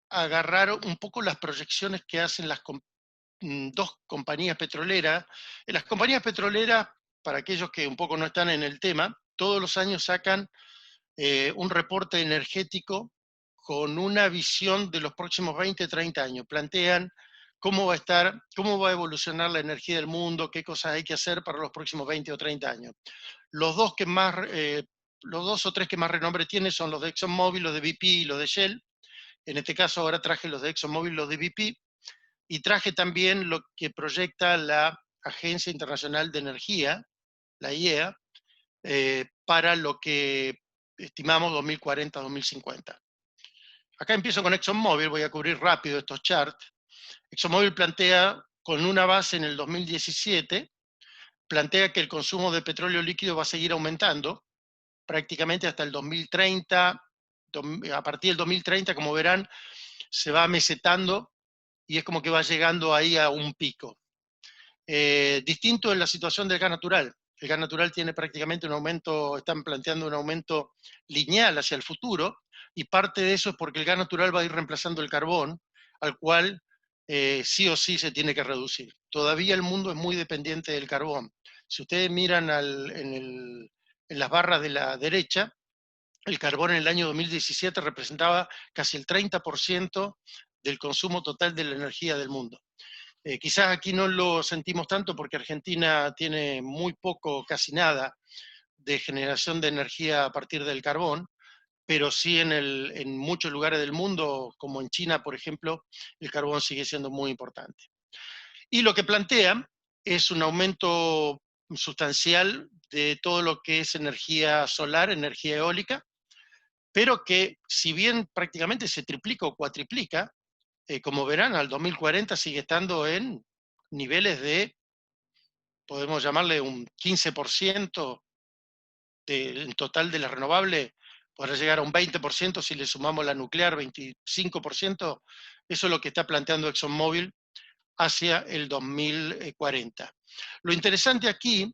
agarrar un poco las proyecciones que hacen las dos compañías petroleras. Las compañías petroleras, para aquellos que un poco no están en el tema, todos los años sacan un reporte energético con una visión de los próximos 20, 30 años. Plantean cómo va a estar, cómo va a evolucionar la energía del mundo, qué cosas hay que hacer para los próximos 20 o 30 años. Los dos o tres que más renombre tienen son los de ExxonMobil, los de BP y los de Shell. En este caso ahora traje los de ExxonMobil y los de BP, y traje también lo que proyecta la Agencia Internacional de Energía, la IEA, para lo que estimamos 2040-2050. Acá empiezo con ExxonMobil, voy a cubrir rápido estos charts. ExxonMobil plantea, con una base en el 2017, plantea que el consumo de petróleo líquido va a seguir aumentando prácticamente hasta el 2030. A partir del 2030, como verán, se va mesetando y es como que va llegando ahí a un pico. Distinto en la situación del gas natural. El gas natural tiene prácticamente un aumento, están planteando un aumento lineal hacia el futuro, y parte de eso es porque el gas natural va a ir reemplazando el carbón, al cual sí o sí se tiene que reducir. Todavía el mundo es muy dependiente del carbón. Si ustedes miran en las barras de la derecha, el carbón en el año 2017 representaba casi el 30% del consumo total de la energía del mundo. Quizás aquí no lo sentimos tanto porque Argentina tiene muy poco, casi nada, de generación de energía a partir del carbón, pero sí en muchos lugares del mundo, como en China, por ejemplo, el carbón sigue siendo muy importante. Y lo que plantean es un aumento sustancial de todo lo que es energía solar, energía eólica, pero que si bien prácticamente se triplica o cuatriplica, como verán, al 2040 sigue estando en niveles de, podemos llamarle un 15% en total de la renovable, podrá llegar a un 20% si le sumamos la nuclear, 25%, eso es lo que está planteando ExxonMobil hacia el 2040. Lo interesante aquí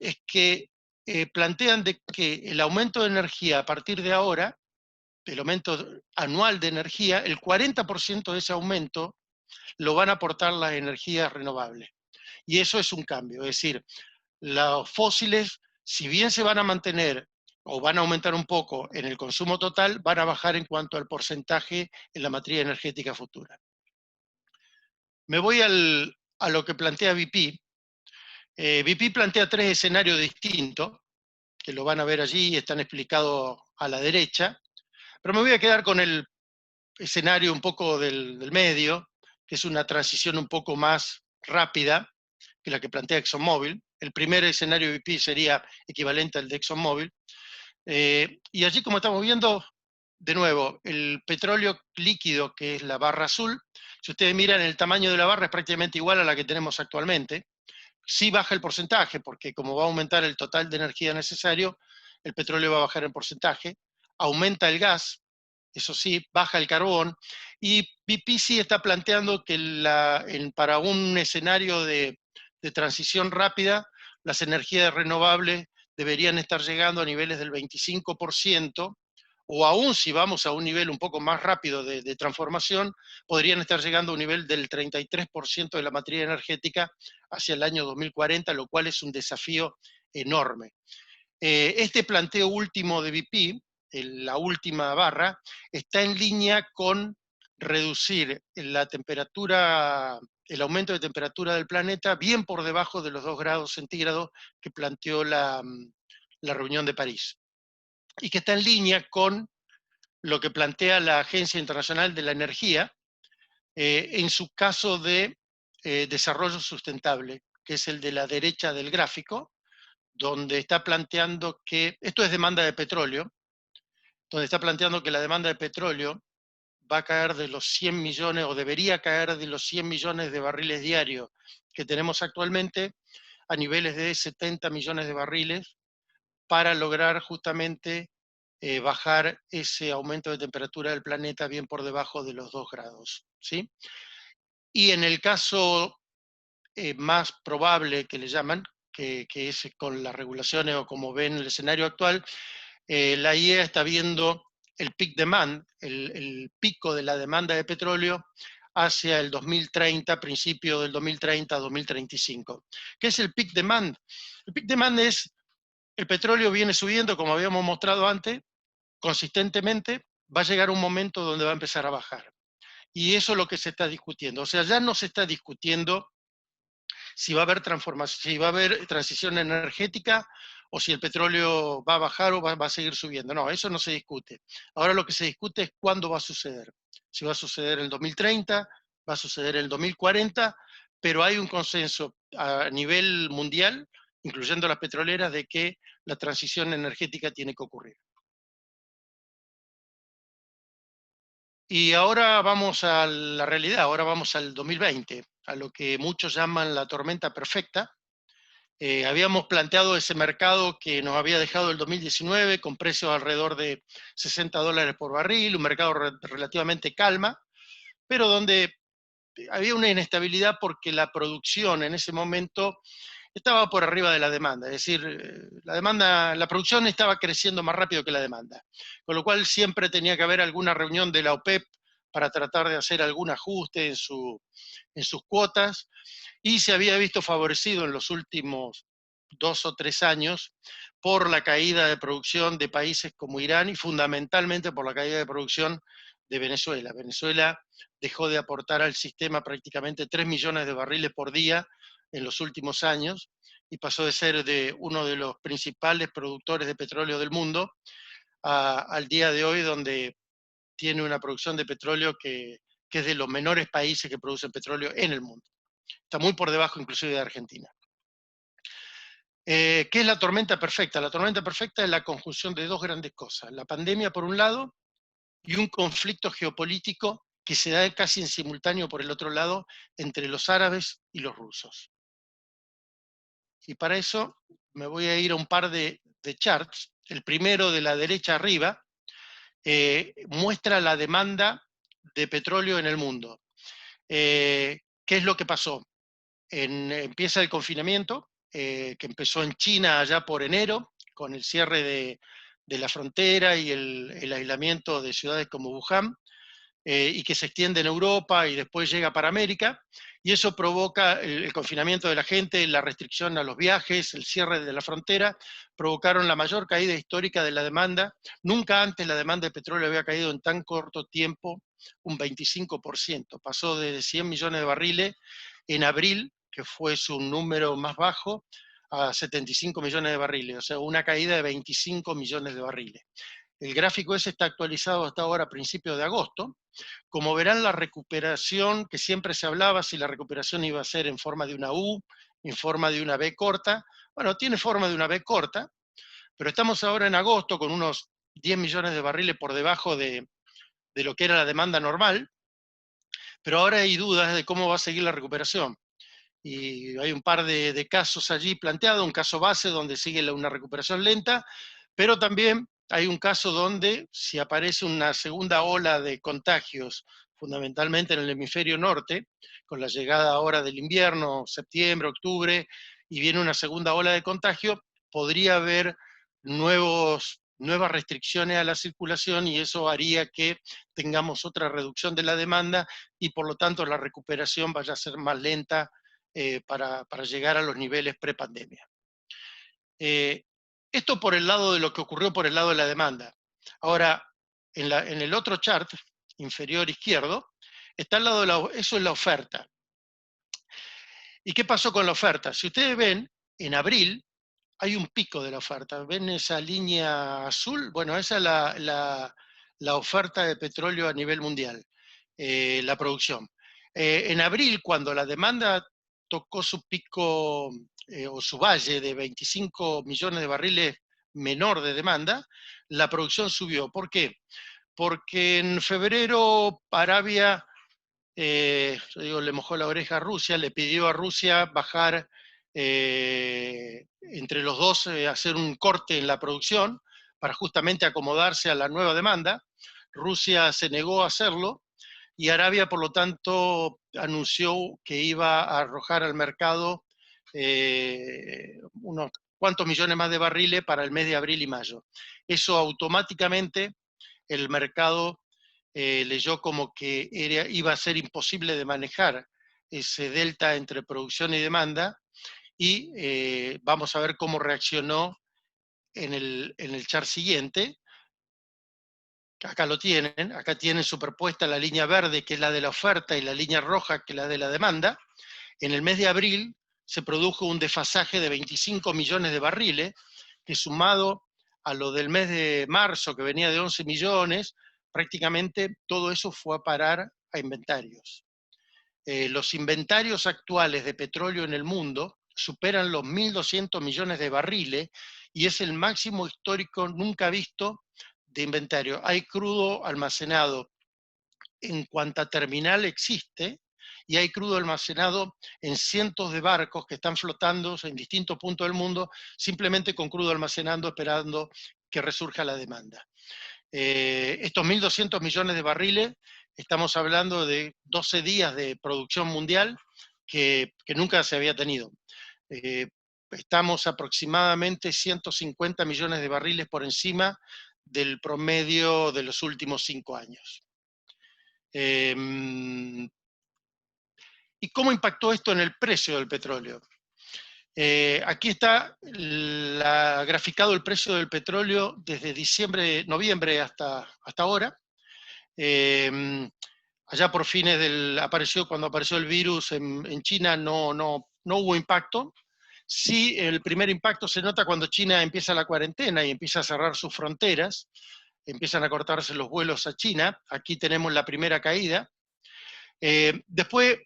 es que plantean de que el aumento de energía a partir de ahora, el aumento anual de energía, el 40% de ese aumento lo van a aportar las energías renovables. Y eso es un cambio, es decir, los fósiles si bien se van a mantener o van a aumentar un poco en el consumo total, van a bajar en cuanto al porcentaje en la matriz energética futura. Me voy a lo que plantea BP. BP plantea 3 escenarios distintos, que lo van a ver allí, están explicados a la derecha, pero me voy a quedar con el escenario un poco del medio, que es una transición un poco más rápida que la que plantea ExxonMobil. El primer escenario de BP sería equivalente al de ExxonMobil. Y allí, como estamos viendo, de nuevo, el petróleo líquido, que es la barra azul, si ustedes miran el tamaño de la barra es prácticamente igual a la que tenemos actualmente. Sí baja el porcentaje, porque como va a aumentar el total de energía necesario, el petróleo va a bajar en porcentaje. Aumenta el gas, eso sí, baja el carbón. Y BP sí está planteando que para un escenario de transición rápida, las energías renovables deberían estar llegando a niveles del 25%, o aún si vamos a un nivel un poco más rápido de transformación, podrían estar llegando a un nivel del 33% de la matriz energética hacia el año 2040, lo cual es un desafío enorme. Este planteo último de BP, la última barra, está en línea con reducir la temperatura, el aumento de temperatura del planeta bien por debajo de los 2 grados centígrados que planteó la reunión de París, y que está en línea con lo que plantea la Agencia Internacional de la Energía en su caso de desarrollo sustentable, que es el de la derecha del gráfico, donde está planteando que, esto es demanda de petróleo, donde está planteando que la demanda de petróleo va a caer de los 100 millones, o debería caer de los 100 millones de barriles diarios que tenemos actualmente, a niveles de 70 millones de barriles, para lograr justamente bajar ese aumento de temperatura del planeta bien por debajo de los 2 grados. ¿Sí? Y en el caso más probable que le llaman, que es con las regulaciones o como ven el escenario actual, la IEA está viendo el peak demand, el pico de la demanda de petróleo hacia el 2030, principio del 2030 a 2035. ¿Qué es el peak demand? El peak demand es, el petróleo viene subiendo, como habíamos mostrado antes, consistentemente, va a llegar un momento donde va a empezar a bajar. Y eso es lo que se está discutiendo. O sea, ya no se está discutiendo si va a haber transformación, si va a haber transición energética, o si el petróleo va a bajar o va a seguir subiendo. No, eso no se discute. Ahora lo que se discute es cuándo va a suceder. Si va a suceder en el 2030, va a suceder en el 2040, pero hay un consenso a nivel mundial, incluyendo las petroleras, de que la transición energética tiene que ocurrir. Y ahora vamos a la realidad, ahora vamos al 2020, a lo que muchos llaman la tormenta perfecta. Habíamos planteado ese mercado que nos había dejado el 2019 con precios alrededor de $60 por barril, un mercado relativamente calma, pero donde había una inestabilidad porque la producción en ese momento estaba por arriba de la demanda, es decir, la producción estaba creciendo más rápido que la demanda, con lo cual siempre tenía que haber alguna reunión de la OPEP para tratar de hacer algún ajuste en sus cuotas, y se había visto favorecido en los últimos 2 o 3 años por la caída de producción de países como Irán y fundamentalmente por la caída de producción de Venezuela. Venezuela dejó de aportar al sistema prácticamente 3 millones de barriles por día en los últimos años y pasó de ser uno de los principales productores de petróleo del mundo al día de hoy, donde tiene una producción de petróleo que es de los menores países que producen petróleo en el mundo. Está muy por debajo inclusive de Argentina. ¿Qué es la tormenta perfecta? La tormenta perfecta es la conjunción de 2 grandes cosas. La pandemia por un lado y un conflicto geopolítico que se da casi en simultáneo por el otro lado entre los árabes y los rusos. Y para eso me voy a ir a un par de charts. El primero de la derecha arriba muestra la demanda de petróleo en el mundo. ¿Qué es lo que pasó? Empieza el confinamiento, que empezó en China allá por enero, con el cierre de la frontera y el aislamiento de ciudades como Wuhan. y que se extiende en Europa y después llega para América, y eso provoca el confinamiento de la gente, la restricción a los viajes, el cierre de la frontera, provocaron la mayor caída histórica de la demanda. Nunca antes la demanda de petróleo había caído en tan corto tiempo un 25%. Pasó de 100 millones de barriles en abril, que fue su número más bajo, a 75 millones de barriles, o sea, una caída de 25 millones de barriles. El gráfico ese está actualizado hasta ahora, a principios de agosto. Como verán, la recuperación, que siempre se hablaba si la recuperación iba a ser en forma de una U, en forma de una B corta, bueno, tiene forma de una B corta, pero estamos ahora en agosto con unos 10 millones de barriles por debajo de lo que era la demanda normal, pero ahora hay dudas de cómo va a seguir la recuperación. Y hay un par de casos allí planteados, un caso base donde sigue una recuperación lenta, pero también hay un caso donde si aparece una segunda ola de contagios, fundamentalmente en el hemisferio norte, con la llegada ahora del invierno, septiembre, octubre, y viene una segunda ola de contagio, podría haber nuevas restricciones a la circulación y eso haría que tengamos otra reducción de la demanda y por lo tanto la recuperación vaya a ser más lenta para llegar a los niveles prepandemia. Esto por el lado de lo que ocurrió por el lado de la demanda. Ahora, en el otro chart, inferior izquierdo, está al lado de eso es la oferta. ¿Y qué pasó con la oferta? Si ustedes ven, en abril hay un pico de la oferta. ¿Ven esa línea azul? Bueno, esa es la oferta de petróleo a nivel mundial, la producción. En abril, cuando la demanda tocó su pico o su valle de 25 millones de barriles menor de demanda, la producción subió. ¿Por qué? Porque en febrero Arabia, le mojó la oreja a Rusia, le pidió a Rusia bajar entre los dos, hacer un corte en la producción para justamente acomodarse a la nueva demanda. Rusia se negó a hacerlo y Arabia, por lo tanto, anunció que iba a arrojar al mercado unos cuantos millones más de barriles para el mes de abril y mayo. Eso automáticamente el mercado leyó como que iba a ser imposible de manejar ese delta entre producción y demanda, y vamos a ver cómo reaccionó en el chart siguiente. Acá lo tienen, acá tienen superpuesta la línea verde, que es la de la oferta, y la línea roja, que es la de la demanda. En el mes de abril se produjo un desfasaje de 25 millones de barriles, que sumado a lo del mes de marzo, que venía de 11 millones, prácticamente todo eso fue a parar a inventarios. Los inventarios actuales de petróleo en el mundo superan los 1.200 millones de barriles y es el máximo histórico nunca visto de inventario. Hay crudo almacenado en cuanta terminal existe y hay crudo almacenado en cientos de barcos que están flotando en distintos puntos del mundo, simplemente con crudo almacenando, esperando que resurja la demanda. Estos 1.200 millones de barriles, estamos hablando de 12 días de producción mundial que nunca se había tenido. Estamos aproximadamente 150 millones de barriles por encima del promedio de los últimos 5 años. ¿Y cómo impactó esto en el precio del petróleo? Aquí está graficado el precio del petróleo desde noviembre hasta ahora. Allá por fines cuando apareció el virus en China no hubo impacto. Sí, el primer impacto se nota cuando China empieza la cuarentena y empieza a cerrar sus fronteras, empiezan a cortarse los vuelos a China. Aquí tenemos la primera caída. Después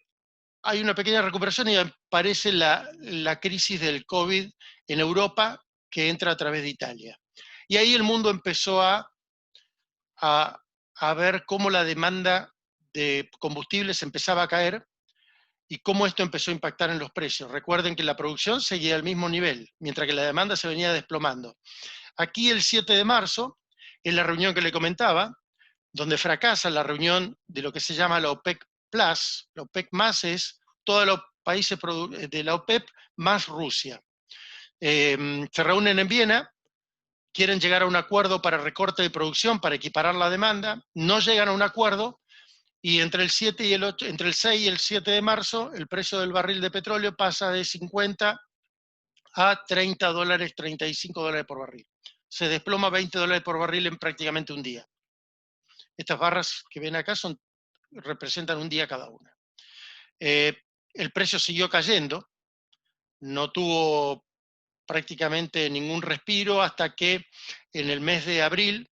hay una pequeña recuperación y aparece la crisis del COVID en Europa, que entra a través de Italia. Y ahí el mundo empezó a ver cómo la demanda de combustibles empezaba a caer y cómo esto empezó a impactar en los precios. Recuerden que la producción seguía al mismo nivel, mientras que la demanda se venía desplomando. Aquí el 7 de marzo, es la reunión que le comentaba, donde fracasa la reunión de lo que se llama la OPEC Plus. La OPEC más es todos los países de la OPEP más Rusia. Se reúnen en Viena, quieren llegar a un acuerdo para recorte de producción, para equiparar la demanda, no llegan a un acuerdo, Y entre el 7 y el 8, entre el 6 y el 7 de marzo, el precio del barril de petróleo pasa de 50 a 30 dólares, 35 dólares por barril. Se desploma 20 dólares por barril en prácticamente un día. Estas barras que ven acá representan un día cada una. El precio siguió cayendo, no tuvo prácticamente ningún respiro hasta que en el mes de abril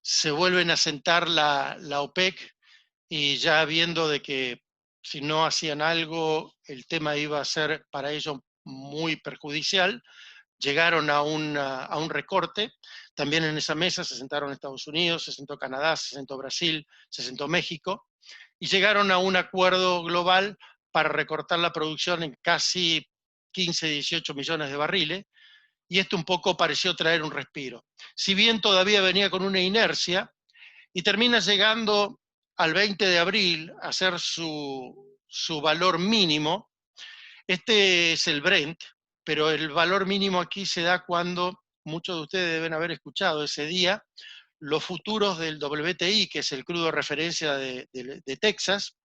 se vuelven a sentar la OPEC, y ya viendo de que si no hacían algo, el tema iba a ser para ellos muy perjudicial, llegaron a un recorte. También en esa mesa se sentaron Estados Unidos, se sentó Canadá, se sentó Brasil, se sentó México, y llegaron a un acuerdo global para recortar la producción en casi 15, 18 millones de barriles, y esto un poco pareció traer un respiro. Si bien todavía venía con una inercia, y termina llegando al 20 de abril a ser su valor mínimo. Este es el Brent, pero el valor mínimo aquí se da cuando, muchos de ustedes deben haber escuchado ese día, los futuros del WTI, que es el crudo de referencia de Texas,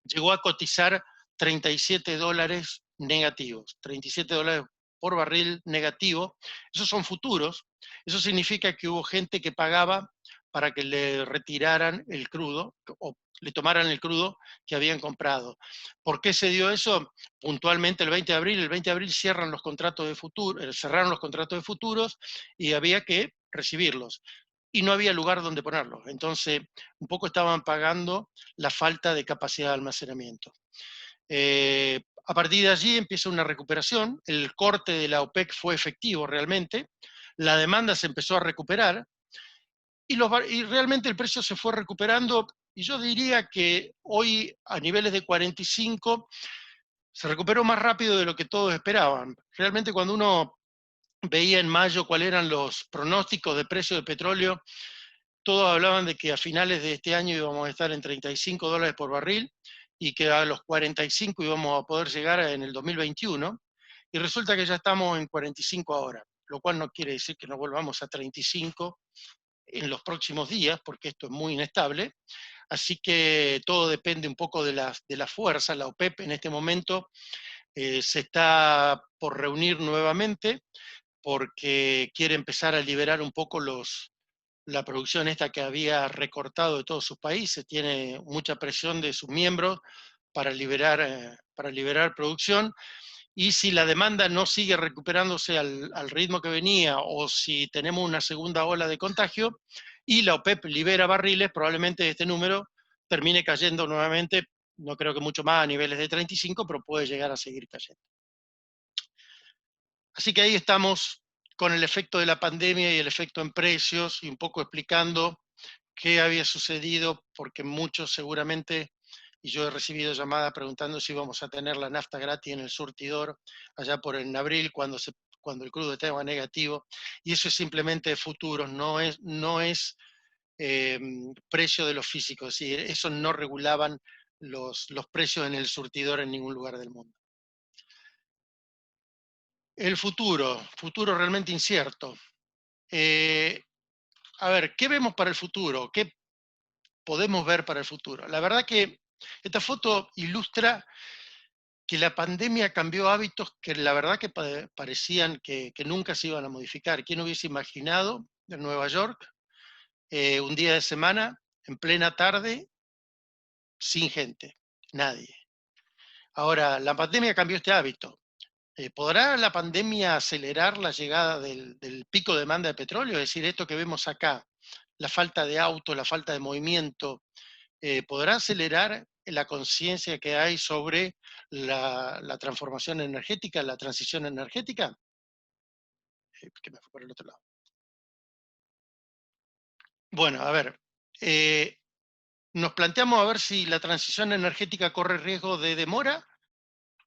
llegó a cotizar 37 dólares negativos, 37 dólares por barril negativo. Esos son futuros. Eso significa que hubo gente que pagaba para que le retiraran el crudo o le tomaran el crudo que habían comprado. ¿Por qué se dio eso? Puntualmente el 20 de abril. El 20 de abril cerraron los contratos de futuros y había que recibirlos. Y no había lugar donde ponerlos. Entonces, un poco estaban pagando la falta de capacidad de almacenamiento. A partir de allí empieza una recuperación. El corte de la OPEC fue efectivo realmente. La demanda se empezó a recuperar y realmente el precio se fue recuperando. Y yo diría que hoy a niveles de 45 se recuperó más rápido de lo que todos esperaban. Realmente cuando uno veía en mayo cuáles eran los pronósticos de precio del petróleo, todos hablaban de que a finales de este año íbamos a estar en 35 dólares por barril y que a los 45 íbamos a poder llegar en el 2021, y resulta que ya estamos en 45 ahora, lo cual no quiere decir que nos volvamos a 35 en los próximos días, porque esto es muy inestable. Así que todo depende un poco de la fuerza. La OPEP en este momento se está por reunir nuevamente porque quiere empezar a liberar un poco la producción esta que había recortado de todos sus países. Tiene mucha presión de sus miembros para liberar producción, y si la demanda no sigue recuperándose al ritmo que venía, o si tenemos una segunda ola de contagio y la OPEP libera barriles, probablemente este número termine cayendo nuevamente, no creo que mucho más a niveles de 35, pero puede llegar a seguir cayendo. Así que ahí estamos con el efecto de la pandemia y el efecto en precios, y un poco explicando qué había sucedido, porque muchos seguramente, y yo he recibido llamadas preguntando si íbamos a tener la nafta gratis en el surtidor allá por en abril, cuando el crudo estaba negativo, y eso es simplemente futuros, no es precio de los físicos, es decir, eso no regulaban los precios en el surtidor en ningún lugar del mundo. El futuro realmente incierto. A ver, ¿qué vemos para el futuro? ¿Qué podemos ver para el futuro? La verdad que esta foto ilustra que la pandemia cambió hábitos que la verdad que parecían que nunca se iban a modificar. ¿Quién hubiese imaginado en Nueva York un día de semana, en plena tarde, sin gente? Nadie. Ahora, la pandemia cambió este hábito. ¿Podrá la pandemia acelerar la llegada del pico de demanda de petróleo? Es decir, esto que vemos acá, la falta de autos, la falta de movimiento, ¿podrá acelerar la conciencia que hay sobre la transformación energética, la transición energética? Que me fue por el otro lado. Bueno, a ver, nos planteamos a ver si la transición energética corre riesgo de demora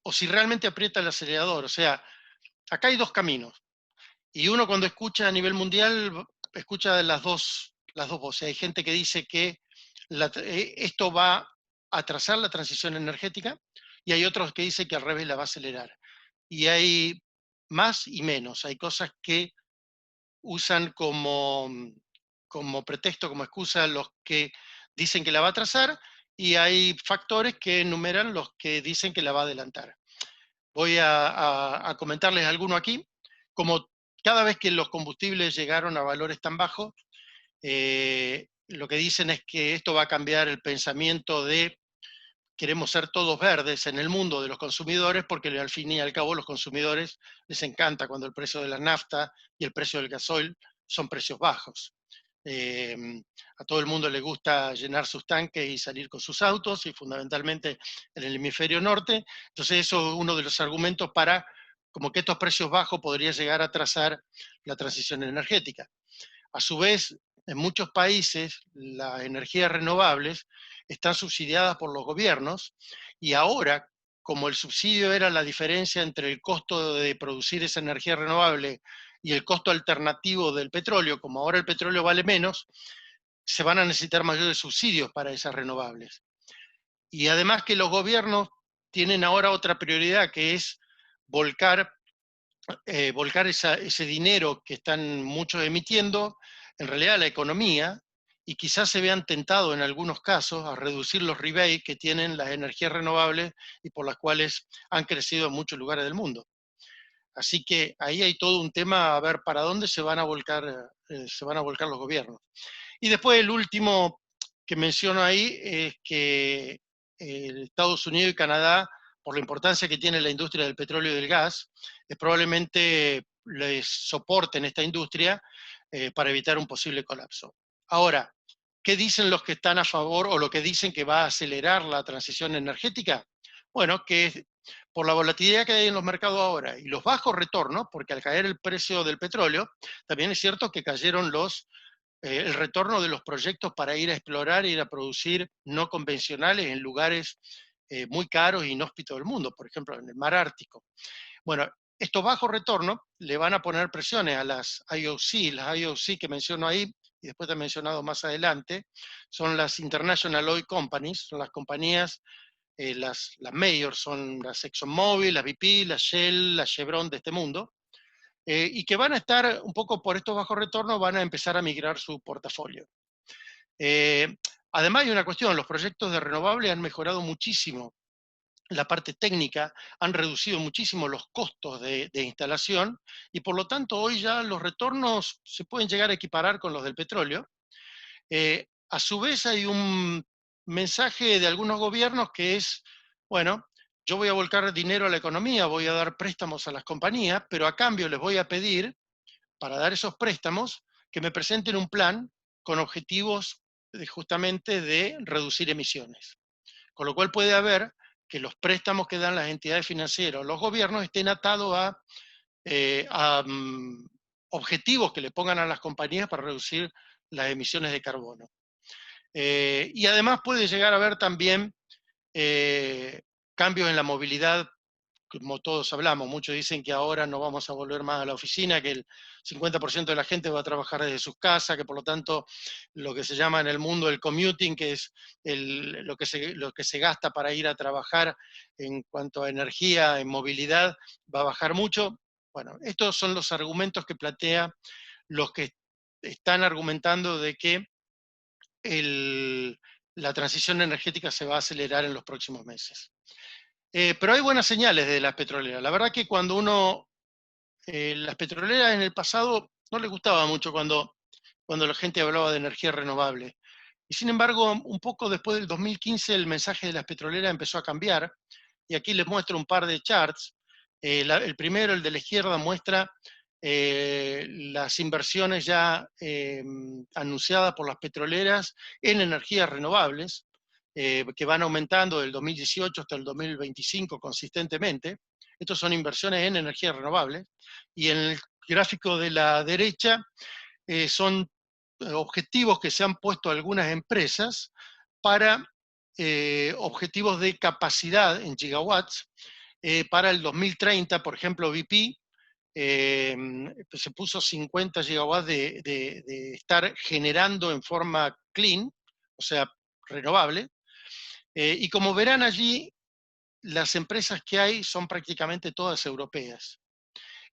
o si realmente aprieta el acelerador. O sea, acá hay dos caminos. Y uno, cuando escucha a nivel mundial, escucha las dos voces. Hay gente que dice que esto va a atrasar la transición energética, y hay otros que dicen que al revés la va a acelerar. Y hay más y menos. Hay cosas que usan como pretexto, como excusa, los que dicen que la va a atrasar, y hay factores que enumeran los que dicen que la va a adelantar. Voy a comentarles alguno aquí. Como cada vez que los combustibles llegaron a valores tan bajos, lo que dicen es que esto va a cambiar el pensamiento de queremos ser todos verdes en el mundo de los consumidores, porque al fin y al cabo los consumidores les encanta cuando el precio de la nafta y el precio del gasoil son precios bajos. A todo el mundo le gusta llenar sus tanques y salir con sus autos, y fundamentalmente en el hemisferio norte. Entonces eso es uno de los argumentos para como que estos precios bajos podría llegar a atrasar la transición energética. A su vez, en muchos países las energías renovables están subsidiadas por los gobiernos, y ahora, como el subsidio era la diferencia entre el costo de producir esa energía renovable y el costo alternativo del petróleo, como ahora el petróleo vale menos, se van a necesitar mayores subsidios para esas renovables. Y además que los gobiernos tienen ahora otra prioridad, que es volcar ese dinero que están muchos emitiendo, en realidad a la economía, y quizás se vean tentados en algunos casos a reducir los rebates que tienen las energías renovables y por las cuales han crecido en muchos lugares del mundo. Así que ahí hay todo un tema a ver para dónde se van a volcar los gobiernos. Y después el último que menciono ahí es que Estados Unidos y Canadá, por la importancia que tiene la industria del petróleo y del gas, probablemente les soporten esta industria para evitar un posible colapso. Ahora, ¿qué dicen los que están a favor o lo que dicen que va a acelerar la transición energética? Bueno, que por la volatilidad que hay en los mercados ahora y los bajos retornos, porque al caer el precio del petróleo, también es cierto que cayeron el retorno de los proyectos para ir a explorar e ir a producir no convencionales en lugares muy caros e inhóspitos del mundo, por ejemplo, en el mar Ártico. Bueno, estos bajos retornos le van a poner presiones a las IOC que menciono ahí, y después te he mencionado más adelante, son las International Oil Companies, son las compañías, las majors, son las ExxonMobil, las BP, la Shell, la Chevron de este mundo, y que van a estar un poco por estos bajos retornos, van a empezar a migrar su portafolio. Además hay una cuestión, los proyectos de renovables han mejorado muchísimo la parte técnica, han reducido muchísimo los costos de instalación, y por lo tanto hoy ya los retornos se pueden llegar a equiparar con los del petróleo. A su vez hay un mensaje de algunos gobiernos que es, bueno, yo voy a volcar dinero a la economía, voy a dar préstamos a las compañías, pero a cambio les voy a pedir, para dar esos préstamos, que me presenten un plan con objetivos justamente de reducir emisiones. Con lo cual puede haber que los préstamos que dan las entidades financieras o los gobiernos estén atados a objetivos que le pongan a las compañías para reducir las emisiones de carbono. Y además puede llegar a haber también cambios en la movilidad, como todos hablamos. Muchos dicen que ahora no vamos a volver más a la oficina, que el 50% de la gente va a trabajar desde sus casas, que por lo tanto lo que se llama en el mundo el commuting, que es lo que se gasta para ir a trabajar en cuanto a energía, en movilidad, va a bajar mucho. Bueno, estos son los argumentos que plantea los que están argumentando de que la transición energética se va a acelerar en los próximos meses. Pero hay buenas señales de las petroleras. La verdad que cuando las petroleras en el pasado no les gustaba mucho cuando la gente hablaba de energía renovable. Y sin embargo, un poco después del 2015 el mensaje de las petroleras empezó a cambiar. Y aquí les muestro un par de charts. El primero, el de la izquierda, muestra las inversiones ya anunciadas por las petroleras en energías renovables, que van aumentando del 2018 hasta el 2025 consistentemente. Estos son inversiones en energías renovables. Y en el gráfico de la derecha son objetivos que se han puesto algunas empresas para objetivos de capacidad en gigawatts. Para el 2030, por ejemplo, BP se puso 50 gigawatts de estar generando en forma clean, o sea, renovable. Y como verán allí, las empresas que hay son prácticamente todas europeas.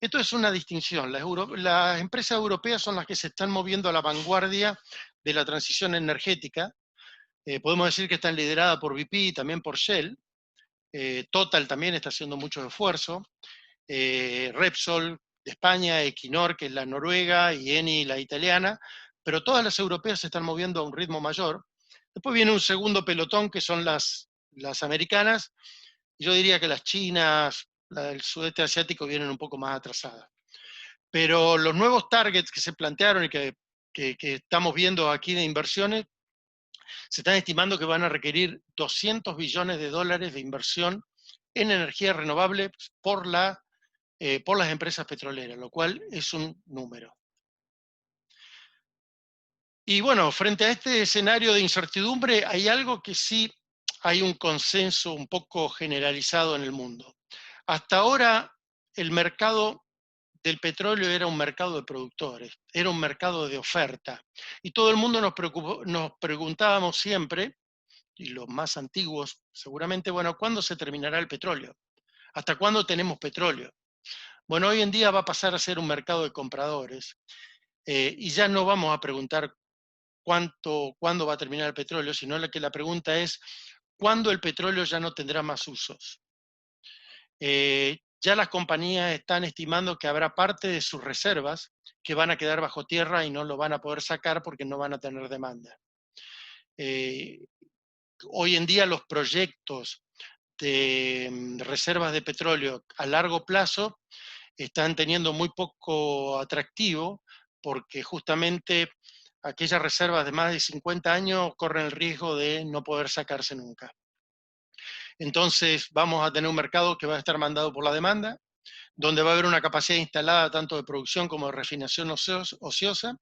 Esto es una distinción. Las empresas europeas son las que se están moviendo a la vanguardia de la transición energética, Podemos decir que están lideradas por BP y también por Shell. Total también está haciendo mucho esfuerzo. Repsol de España, Equinor, que es la noruega, y Eni, la italiana, pero todas las europeas se están moviendo a un ritmo mayor. Después viene un segundo pelotón, que son las americanas, y yo diría que las chinas, la del sudeste asiático, vienen un poco más atrasadas. Pero los nuevos targets que se plantearon y que estamos viendo aquí de inversiones, se están estimando que van a requerir 200 billones de dólares de inversión en energía renovable por las empresas petroleras, lo cual es un número. Y bueno, frente a este escenario de incertidumbre, hay algo que sí hay un consenso un poco generalizado en el mundo. Hasta ahora, el mercado del petróleo era un mercado de productores, era un mercado de oferta. Y todo el mundo nos preguntábamos siempre, y los más antiguos seguramente, bueno, ¿cuándo se terminará el petróleo? ¿Hasta cuándo tenemos petróleo? Bueno, hoy en día va a pasar a ser un mercado de compradores, y ya no vamos a preguntar cuándo va a terminar el petróleo, sino que la pregunta es, ¿cuándo el petróleo ya no tendrá más usos? Ya las compañías están estimando que habrá parte de sus reservas que van a quedar bajo tierra y no lo van a poder sacar porque no van a tener demanda. Hoy en día los proyectos de reservas de petróleo a largo plazo están teniendo muy poco atractivo porque justamente aquellas reservas de más de 50 años corren el riesgo de no poder sacarse nunca. Entonces vamos a tener un mercado que va a estar mandado por la demanda, donde va a haber una capacidad instalada tanto de producción como de refinación ociosa,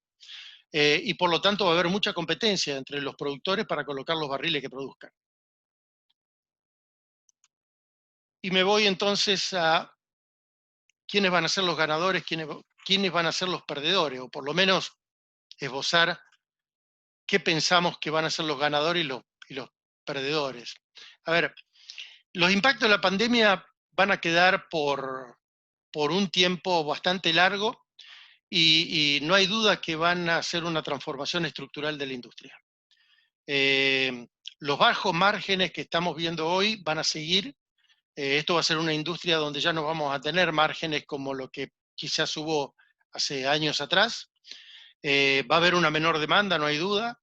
y por lo tanto va a haber mucha competencia entre los productores para colocar los barriles que produzcan. Y me voy entonces a quiénes van a ser los ganadores, quiénes van a ser los perdedores, o por lo menos esbozar qué pensamos que van a ser los ganadores y los perdedores. A ver, los impactos de la pandemia van a quedar por un tiempo bastante largo y no hay duda que van a hacer una transformación estructural de la industria. Los bajos márgenes que estamos viendo hoy van a seguir. Esto va a ser una industria donde ya no vamos a tener márgenes como lo que quizás hubo hace años atrás. Va a haber una menor demanda, no hay duda.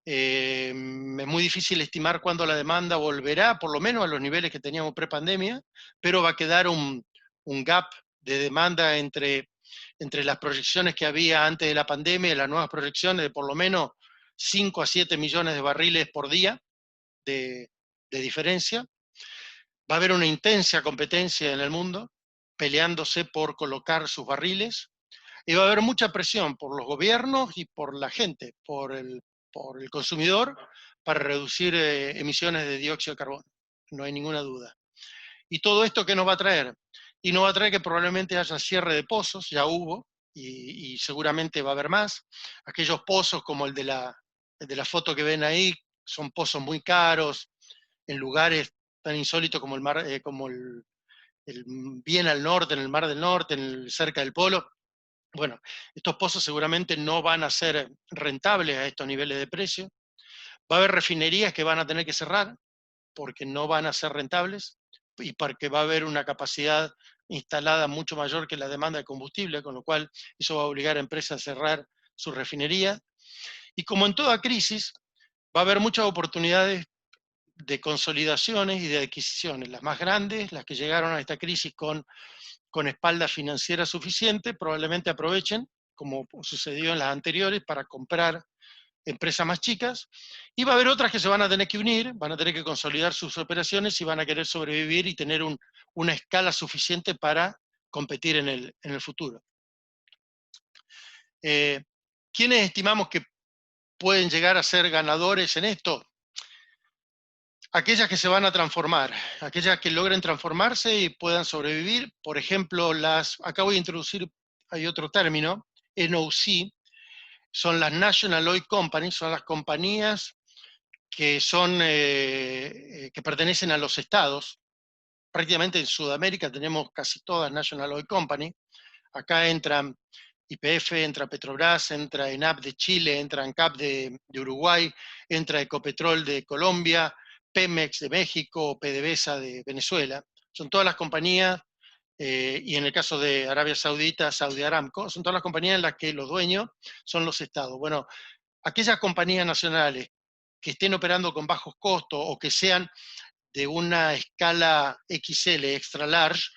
Es muy difícil estimar cuándo la demanda volverá, por lo menos a los niveles que teníamos pre-pandemia, pero va a quedar un gap de demanda entre las proyecciones que había antes de la pandemia y las nuevas proyecciones de por lo menos 5 a 7 millones de barriles por día de diferencia. Va a haber una intensa competencia en el mundo, peleándose por colocar sus barriles, y va a haber mucha presión por los gobiernos y por la gente, por el consumidor, para reducir emisiones de dióxido de carbono. No hay ninguna duda. ¿Y todo esto qué nos va a traer? Y nos va a traer que probablemente haya cierre de pozos, ya hubo, y seguramente va a haber más. Aquellos pozos como el de la foto que ven ahí, son pozos muy caros, en lugares tan insólitos como el mar, bien al norte, en el Mar del Norte, cerca del Polo. Bueno, estos pozos seguramente no van a ser rentables a estos niveles de precio. Va a haber refinerías que van a tener que cerrar porque no van a ser rentables y porque va a haber una capacidad instalada mucho mayor que la demanda de combustible, con lo cual eso va a obligar a empresas a cerrar su refinería. Y como en toda crisis, va a haber muchas oportunidades de consolidaciones y de adquisiciones. Las más grandes, las que llegaron a esta crisis con espalda financiera suficiente, probablemente aprovechen, como sucedió en las anteriores, para comprar empresas más chicas, y va a haber otras que se van a tener que unir, van a tener que consolidar sus operaciones y van a querer sobrevivir y tener una escala suficiente para competir en el futuro. ¿Quiénes estimamos que pueden llegar a ser ganadores en esto? Aquellas que se van a transformar, aquellas que logren transformarse y puedan sobrevivir. Por ejemplo, acá voy a introducir, hay otro término, NOC, son las National Oil Companies, son las compañías que pertenecen a los estados. Prácticamente en Sudamérica tenemos casi todas National Oil Company. Acá entran YPF, entra Petrobras, entra ENAP de Chile, entra ANCAP de Uruguay, entra Ecopetrol de Colombia, Pemex de México, PDVSA de Venezuela. Son todas las compañías, y en el caso de Arabia Saudita, Saudi Aramco, son todas las compañías en las que los dueños son los estados. Bueno, aquellas compañías nacionales que estén operando con bajos costos o que sean de una escala XL, extra large,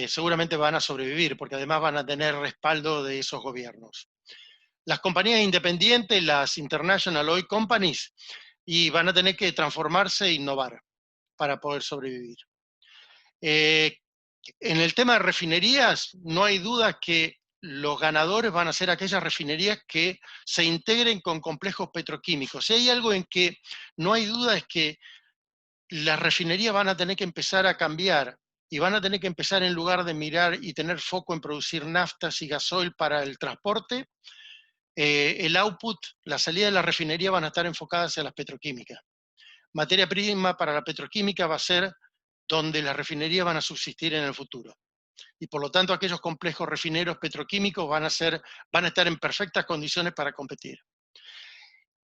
seguramente van a sobrevivir, porque además van a tener respaldo de esos gobiernos. Las compañías independientes, las International Oil Companies, y van a tener que transformarse e innovar para poder sobrevivir. En el tema de refinerías, no hay duda que los ganadores van a ser aquellas refinerías que se integren con complejos petroquímicos. Si hay algo en que no hay duda es que las refinerías van a tener que empezar a cambiar y van a tener que empezar, en lugar de mirar y tener foco en producir naftas y gasoil para el transporte, el output, la salida de la refinería van a estar enfocadas hacia las petroquímicas. Materia prima para la petroquímica va a ser donde las refinerías van a subsistir en el futuro. Y por lo tanto aquellos complejos refineros petroquímicos van a estar en perfectas condiciones para competir.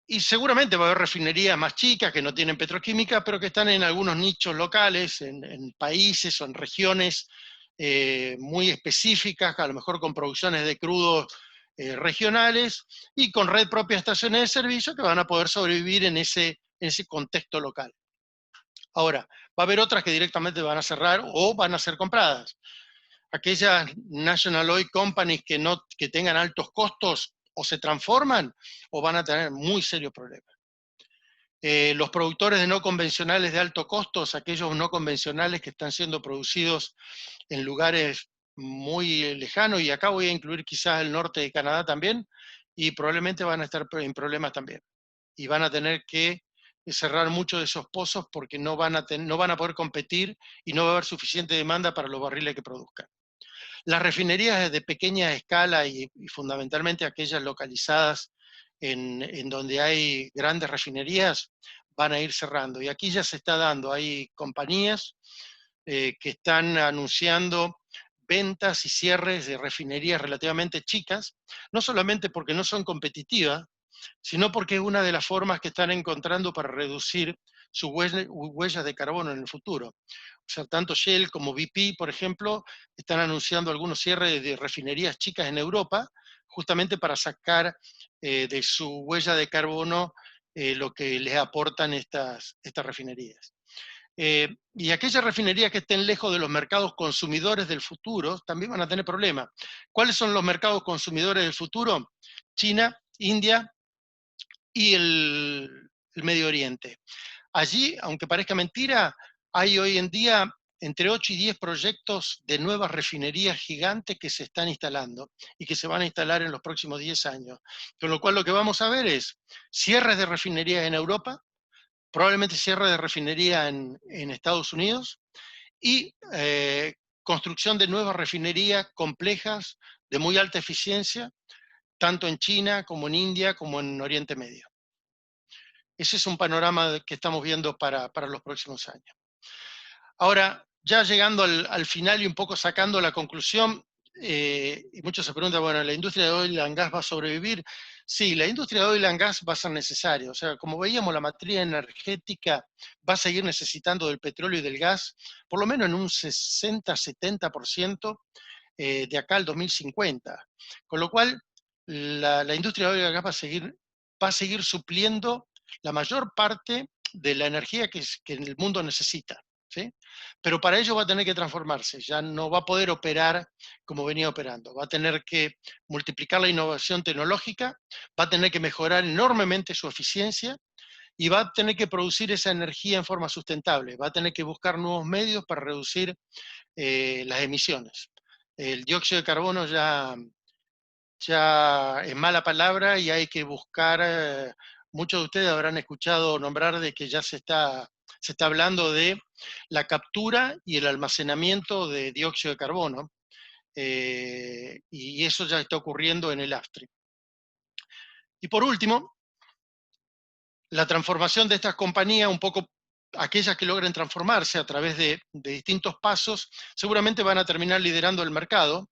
Y seguramente va a haber refinerías más chicas que no tienen petroquímica, pero que están en algunos nichos locales, en países o en regiones muy específicas, a lo mejor con producciones de crudos regionales y con red propia de estaciones de servicio que van a poder sobrevivir en ese contexto local. Ahora, va a haber otras que directamente van a cerrar o van a ser compradas. Aquellas National Oil Companies que tengan altos costos o se transforman o van a tener muy serios problemas. Los productores de no convencionales de alto costo, aquellos no convencionales que están siendo producidos en lugares muy lejanos, y acá voy a incluir quizás el norte de Canadá también, y probablemente van a estar en problemas también. Y van a tener que cerrar muchos de esos pozos porque no van a poder competir y no va a haber suficiente demanda para los barriles que produzcan. Las refinerías de pequeña escala y fundamentalmente aquellas localizadas en donde hay grandes refinerías van a ir cerrando. Y aquí ya se está dando, hay compañías que están anunciando ventas y cierres de refinerías relativamente chicas, no solamente porque no son competitivas, sino porque es una de las formas que están encontrando para reducir sus huellas de carbono en el futuro. O sea, tanto Shell como BP, por ejemplo, están anunciando algunos cierres de refinerías chicas en Europa, justamente para sacar de su huella de carbono lo que les aportan estas refinerías. Y aquellas refinerías que estén lejos de los mercados consumidores del futuro también van a tener problemas. ¿Cuáles son los mercados consumidores del futuro? China, India y el Medio Oriente. Allí, aunque parezca mentira, hay hoy en día entre 8 y 10 proyectos de nuevas refinerías gigantes que se están instalando y que se van a instalar en los próximos 10 años. Con lo cual lo que vamos a ver es cierres de refinerías en Europa, probablemente cierre de refinería en Estados Unidos y construcción de nuevas refinerías complejas de muy alta eficiencia, tanto en China como en India como en Oriente Medio. Ese es un panorama que estamos viendo para los próximos años. Ahora, ya llegando al final y un poco sacando la conclusión, y muchos se preguntan, bueno, ¿la industria de oil and gas va a sobrevivir? Sí, la industria de oil and gas va a ser necesaria. O sea, como veíamos, la matriz energética va a seguir necesitando del petróleo y del gas, por lo menos en un 60-70% de acá al 2050. Con lo cual, la industria de oil and gas va a seguir supliendo la mayor parte de la energía que el mundo necesita, ¿sí? Pero para ello va a tener que transformarse, ya no va a poder operar como venía operando, va a tener que multiplicar la innovación tecnológica, va a tener que mejorar enormemente su eficiencia y va a tener que producir esa energía en forma sustentable, va a tener que buscar nuevos medios para reducir las emisiones. El dióxido de carbono ya es mala palabra y hay que buscar, muchos de ustedes habrán escuchado nombrar de que ya se está hablando de la captura y el almacenamiento de dióxido de carbono, y eso ya está ocurriendo en el upstream. Y por último, la transformación de estas compañías, un poco aquellas que logren transformarse a través de distintos pasos, seguramente van a terminar liderando el mercado,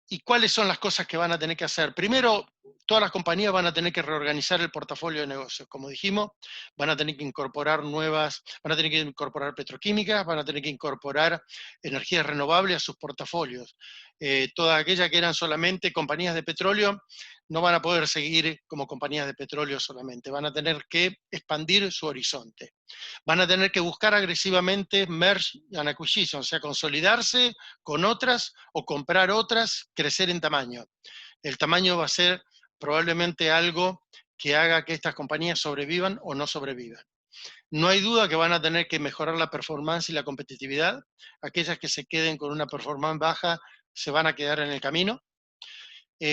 ¿Y cuáles son las cosas que van a tener que hacer? Primero, todas las compañías van a tener que reorganizar el portafolio de negocios. Como dijimos, van a tener que incorporar van a tener que incorporar petroquímicas, van a tener que incorporar energías renovables a sus portafolios. Todas aquellas que eran solamente compañías de petróleo no van a poder seguir como compañías de petróleo solamente, van a tener que expandir su horizonte. Van a tener que buscar agresivamente merge and acquisition, o sea, consolidarse con otras o comprar otras, crecer en tamaño. El tamaño va a ser probablemente algo que haga que estas compañías sobrevivan o no sobrevivan. No hay duda que van a tener que mejorar la performance y la competitividad. Aquellas que se queden con una performance baja se van a quedar en el camino.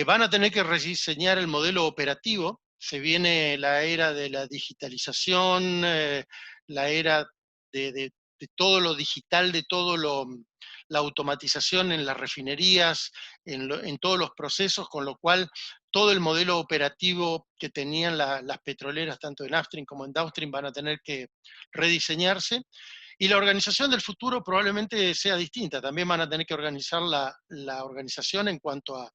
Van a tener que rediseñar el modelo operativo. Se viene la era de la digitalización, la era de todo lo digital, de todo la automatización en las refinerías, en todos los procesos, con lo cual todo el modelo operativo que tenían las petroleras, tanto en upstream como en downstream, van a tener que rediseñarse. Y la organización del futuro probablemente sea distinta. También van a tener que organizar la organización en cuanto a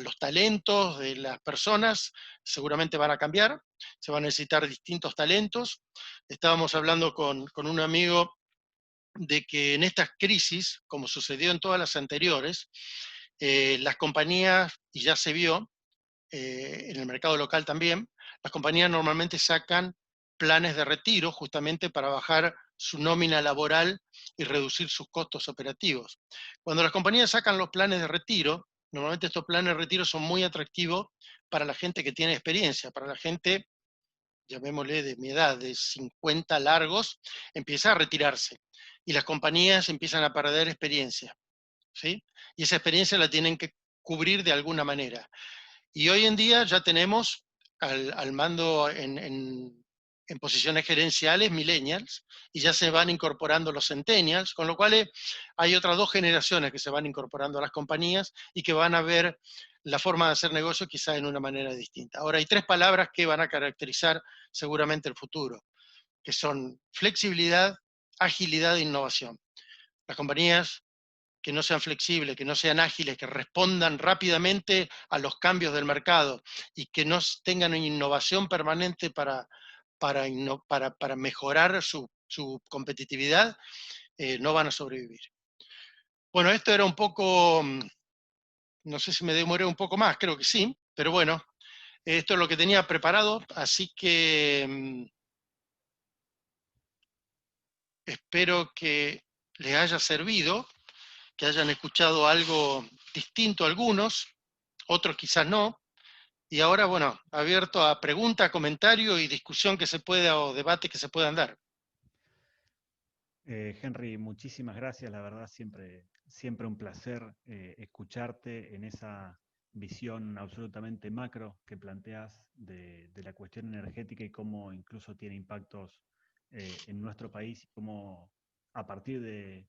los talentos de las personas, seguramente van a cambiar, se van a necesitar distintos talentos. Estábamos hablando con un amigo de que en estas crisis, como sucedió en todas las anteriores, las compañías, y ya se vio, en el mercado local también, las compañías normalmente sacan planes de retiro justamente para bajar su nómina laboral y reducir sus costos operativos. Cuando las compañías sacan los planes de retiro, normalmente estos planes de retiro son muy atractivos para la gente que tiene experiencia, para la gente, llamémosle de mi edad, de 50 largos, empieza a retirarse y las compañías empiezan a perder experiencia, ¿sí? Y esa experiencia la tienen que cubrir de alguna manera. Y hoy en día ya tenemos al mando en posiciones gerenciales millennials, y ya se van incorporando los centennials, con lo cual hay otras dos generaciones que se van incorporando a las compañías y que van a ver la forma de hacer negocio quizá en una manera distinta. Ahora, hay tres palabras que van a caracterizar seguramente el futuro, que son flexibilidad, agilidad e innovación. Las compañías que no sean flexibles, que no sean ágiles, que respondan rápidamente a los cambios del mercado y que no tengan innovación permanente para mejorar su competitividad, no van a sobrevivir. Bueno, esto era un poco, no sé si me demoré un poco más, creo que sí, pero bueno, esto es lo que tenía preparado, así que espero que les haya servido, que hayan escuchado algo distinto a algunos, otros quizás no. Y ahora, bueno, abierto a pregunta, comentario y discusión que se pueda, o debate que se puedan dar. Henry, muchísimas gracias. La verdad, siempre un placer escucharte en esa visión absolutamente macro que planteas de la cuestión energética y cómo incluso tiene impactos en nuestro país y cómo a partir de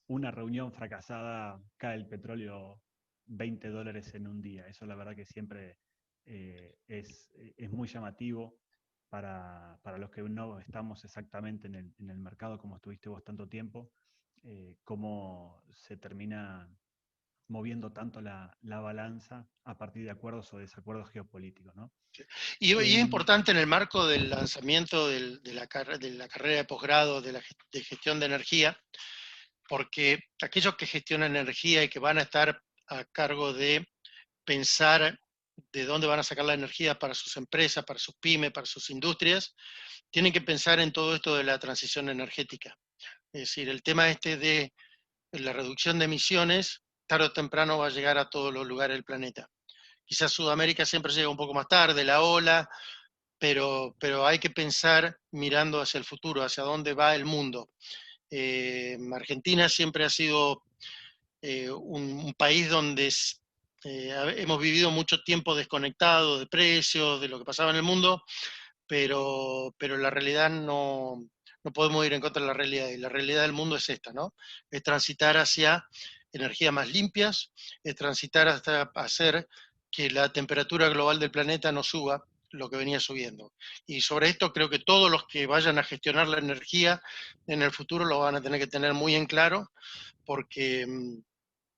una reunión fracasada cae el petróleo $20 en un día. Eso la verdad que siempre es muy llamativo para los que no estamos exactamente en el mercado como estuviste vos tanto tiempo, cómo se termina moviendo tanto la balanza a partir de acuerdos o desacuerdos geopolíticos, ¿no? Y es importante en el marco del lanzamiento de la carrera de posgrado de gestión de energía, porque aquellos que gestionan energía y que van a estar a cargo de pensar de dónde van a sacar la energía para sus empresas, para sus pymes, para sus industrias, tienen que pensar en todo esto de la transición energética. Es decir, el tema este de la reducción de emisiones, tarde o temprano va a llegar a todos los lugares del planeta. Quizás Sudamérica siempre llega un poco más tarde, la ola, pero hay que pensar mirando hacia el futuro, hacia dónde va el mundo. Argentina siempre ha sido un país donde hemos vivido mucho tiempo desconectados de precios, de lo que pasaba en el mundo, pero la realidad no podemos ir en contra de la realidad, y la realidad del mundo es esta, ¿no? Es transitar hacia energías más limpias, es transitar hasta hacer que la temperatura global del planeta no suba lo que venía subiendo. Y sobre esto creo que todos los que vayan a gestionar la energía en el futuro lo van a tener que tener muy en claro, porque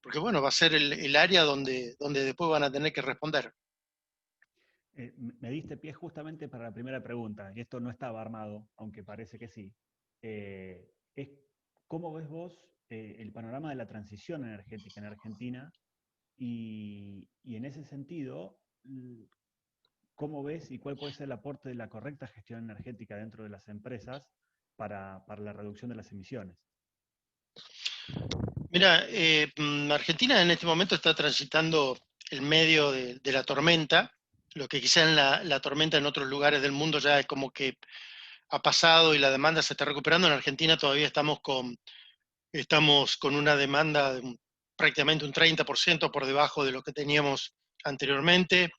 porque bueno, va a ser el área donde después van a tener que responder. Me diste pie justamente para la primera pregunta, y esto no estaba armado, aunque parece que sí. Es ¿cómo ves vos el panorama de la transición energética en Argentina? Y en ese sentido, ¿cómo ves y cuál puede ser el aporte de la correcta gestión energética dentro de las empresas para la reducción de las emisiones? Mira, Argentina en este momento está transitando el medio de la tormenta, lo que quizá en la tormenta en otros lugares del mundo ya es como que ha pasado y la demanda se está recuperando. En Argentina todavía estamos con una demanda de prácticamente un 30% por debajo de lo que teníamos anteriormente,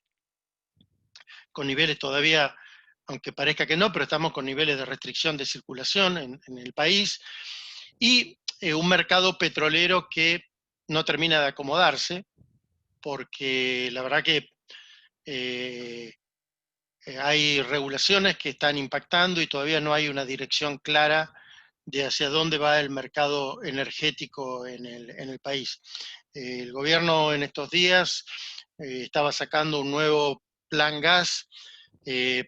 con niveles todavía, aunque parezca que no, pero estamos con niveles de restricción de circulación en el país, y un mercado petrolero que no termina de acomodarse, porque la verdad que hay regulaciones que están impactando y todavía no hay una dirección clara de hacia dónde va el mercado energético en el país. El gobierno en estos días estaba sacando un nuevo plan gas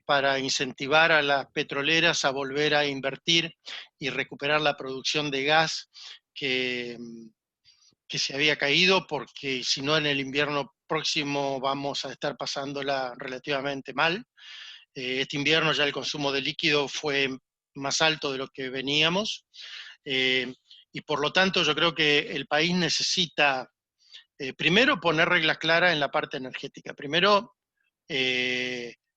para incentivar a las petroleras a volver a invertir y recuperar la producción de gas que, que se había caído, porque si no en el invierno próximo vamos a estar pasándola relativamente mal. Este invierno ya el consumo de líquido fue más alto de lo que veníamos, y por lo tanto yo creo que el país necesita primero poner reglas claras en la parte energética, primero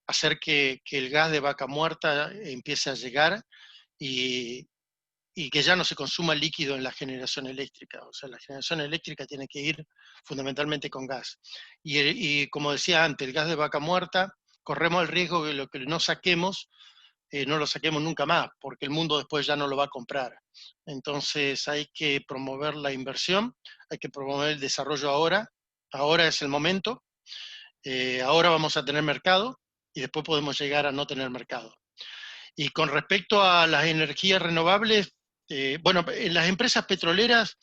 hacer que el gas de vaca muerta empiece a llegar y, y que ya no se consuma líquido en la generación eléctrica. O sea, la generación eléctrica tiene que ir fundamentalmente con gas. Y como decía antes, el gas de vaca muerta, corremos el riesgo de lo que no saquemos, no lo saquemos nunca más, porque el mundo después ya no lo va a comprar. Entonces hay que promover la inversión, hay que promover el desarrollo ahora es el momento, ahora vamos a tener mercado y después podemos llegar a no tener mercado. Y con respecto a las energías renovables, bueno, en las empresas petroleras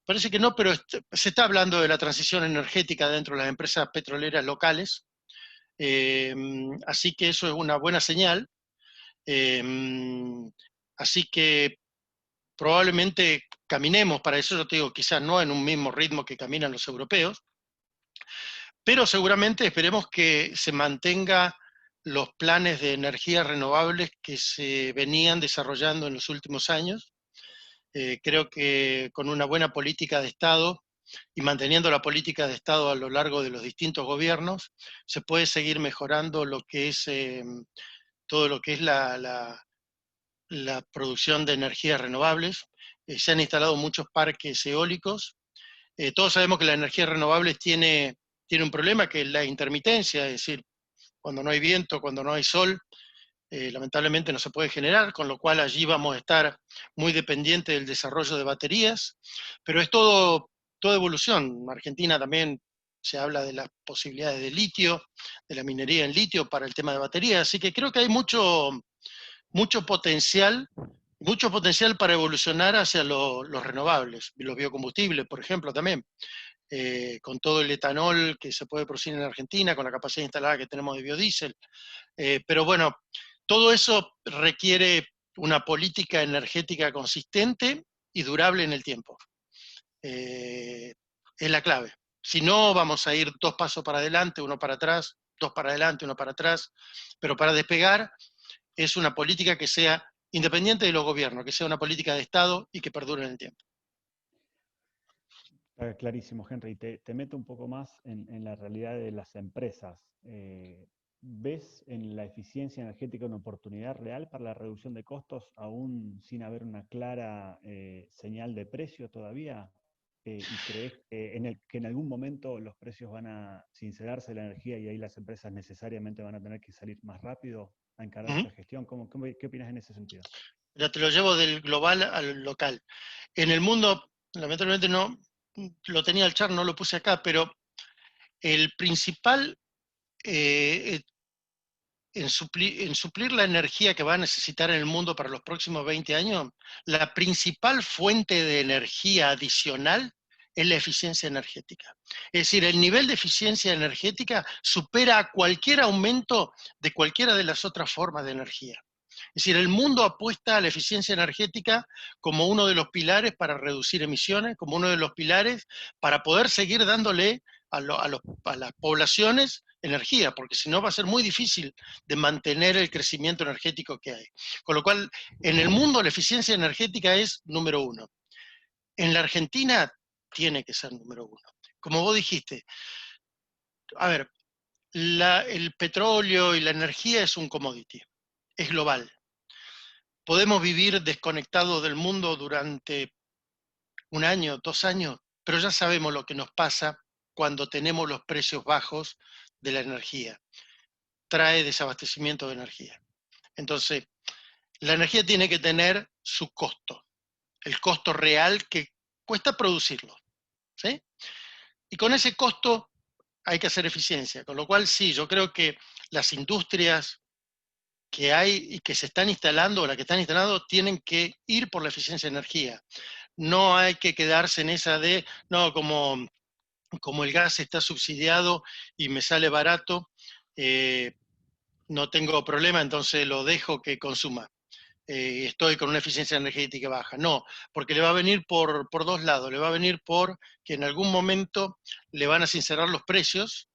parece que no, pero se está hablando de la transición energética dentro de las empresas petroleras locales, así que eso es una buena señal. Así que probablemente caminemos para eso, yo te digo, quizás no en un mismo ritmo que caminan los europeos, pero seguramente esperemos que se mantenga los planes de energías renovables que se venían desarrollando en los últimos años. Creo que con una buena política de Estado y manteniendo la política de Estado a lo largo de los distintos gobiernos, se puede seguir mejorando lo que es todo lo que es la producción de energías renovables. Se han instalado muchos parques eólicos. Todos sabemos que la energía renovable tiene un problema, que es la intermitencia, es decir, cuando no hay viento, cuando no hay sol, lamentablemente no se puede generar, con lo cual allí vamos a estar muy dependientes del desarrollo de baterías, pero es todo evolución. En Argentina también se habla de las posibilidades de litio, de la minería en litio para el tema de baterías, así que creo que hay mucho potencial para evolucionar hacia los renovables, los biocombustibles, por ejemplo, también. Con todo el etanol que se puede producir en Argentina, con la capacidad instalada que tenemos de biodiesel. Pero bueno, todo eso requiere una política energética consistente y durable en el tiempo. Es la clave. Si no, vamos a ir 2 pasos para adelante, 1 para atrás, 2 para adelante, 1 para atrás, pero para despegar es una política que sea independiente de los gobiernos, que sea una política de Estado y que perdure en el tiempo. Clarísimo, Henry. Te meto un poco más en la realidad de las empresas. ¿Ves en la eficiencia energética una oportunidad real para la reducción de costos, aún sin haber una clara señal de precio todavía? ¿Y crees que en algún momento los precios van a sincerarse de la energía y ahí las empresas necesariamente van a tener que salir más rápido a encarar esta gestión? ¿Qué opinas en ese sentido? Ya te lo llevo del global al local. En el mundo, lamentablemente no, lo tenía el chart, no lo puse acá, pero el principal, en suplir la energía que va a necesitar en el mundo para los próximos 20 años, la principal fuente de energía adicional es la eficiencia energética. Es decir, el nivel de eficiencia energética supera a cualquier aumento de cualquiera de las otras formas de energía. Es decir, el mundo apuesta a la eficiencia energética como uno de los pilares para reducir emisiones, como uno de los pilares para poder seguir dándole a las poblaciones energía, porque si no va a ser muy difícil de mantener el crecimiento energético que hay. Con lo cual, en el mundo la eficiencia energética es número uno. En la Argentina tiene que ser número uno. Como vos dijiste, a ver, el petróleo y la energía es un commodity, es global. Podemos vivir desconectados del mundo durante 1 año, 2 años, pero ya sabemos lo que nos pasa cuando tenemos los precios bajos de la energía. Trae desabastecimiento de energía. Entonces, la energía tiene que tener su costo, el costo real que cuesta producirlo, ¿sí? Y con ese costo hay que hacer eficiencia, con lo cual sí, yo creo que las industrias que hay y que se están instalando, o las que están instalando, tienen que ir por la eficiencia de energía. No hay que quedarse en esa de, no, como el gas está subsidiado y me sale barato, no tengo problema, entonces lo dejo que consuma. Estoy con una eficiencia energética baja. No, porque le va a venir por 2 lados. Le va a venir por que en algún momento le van a sincerar los precios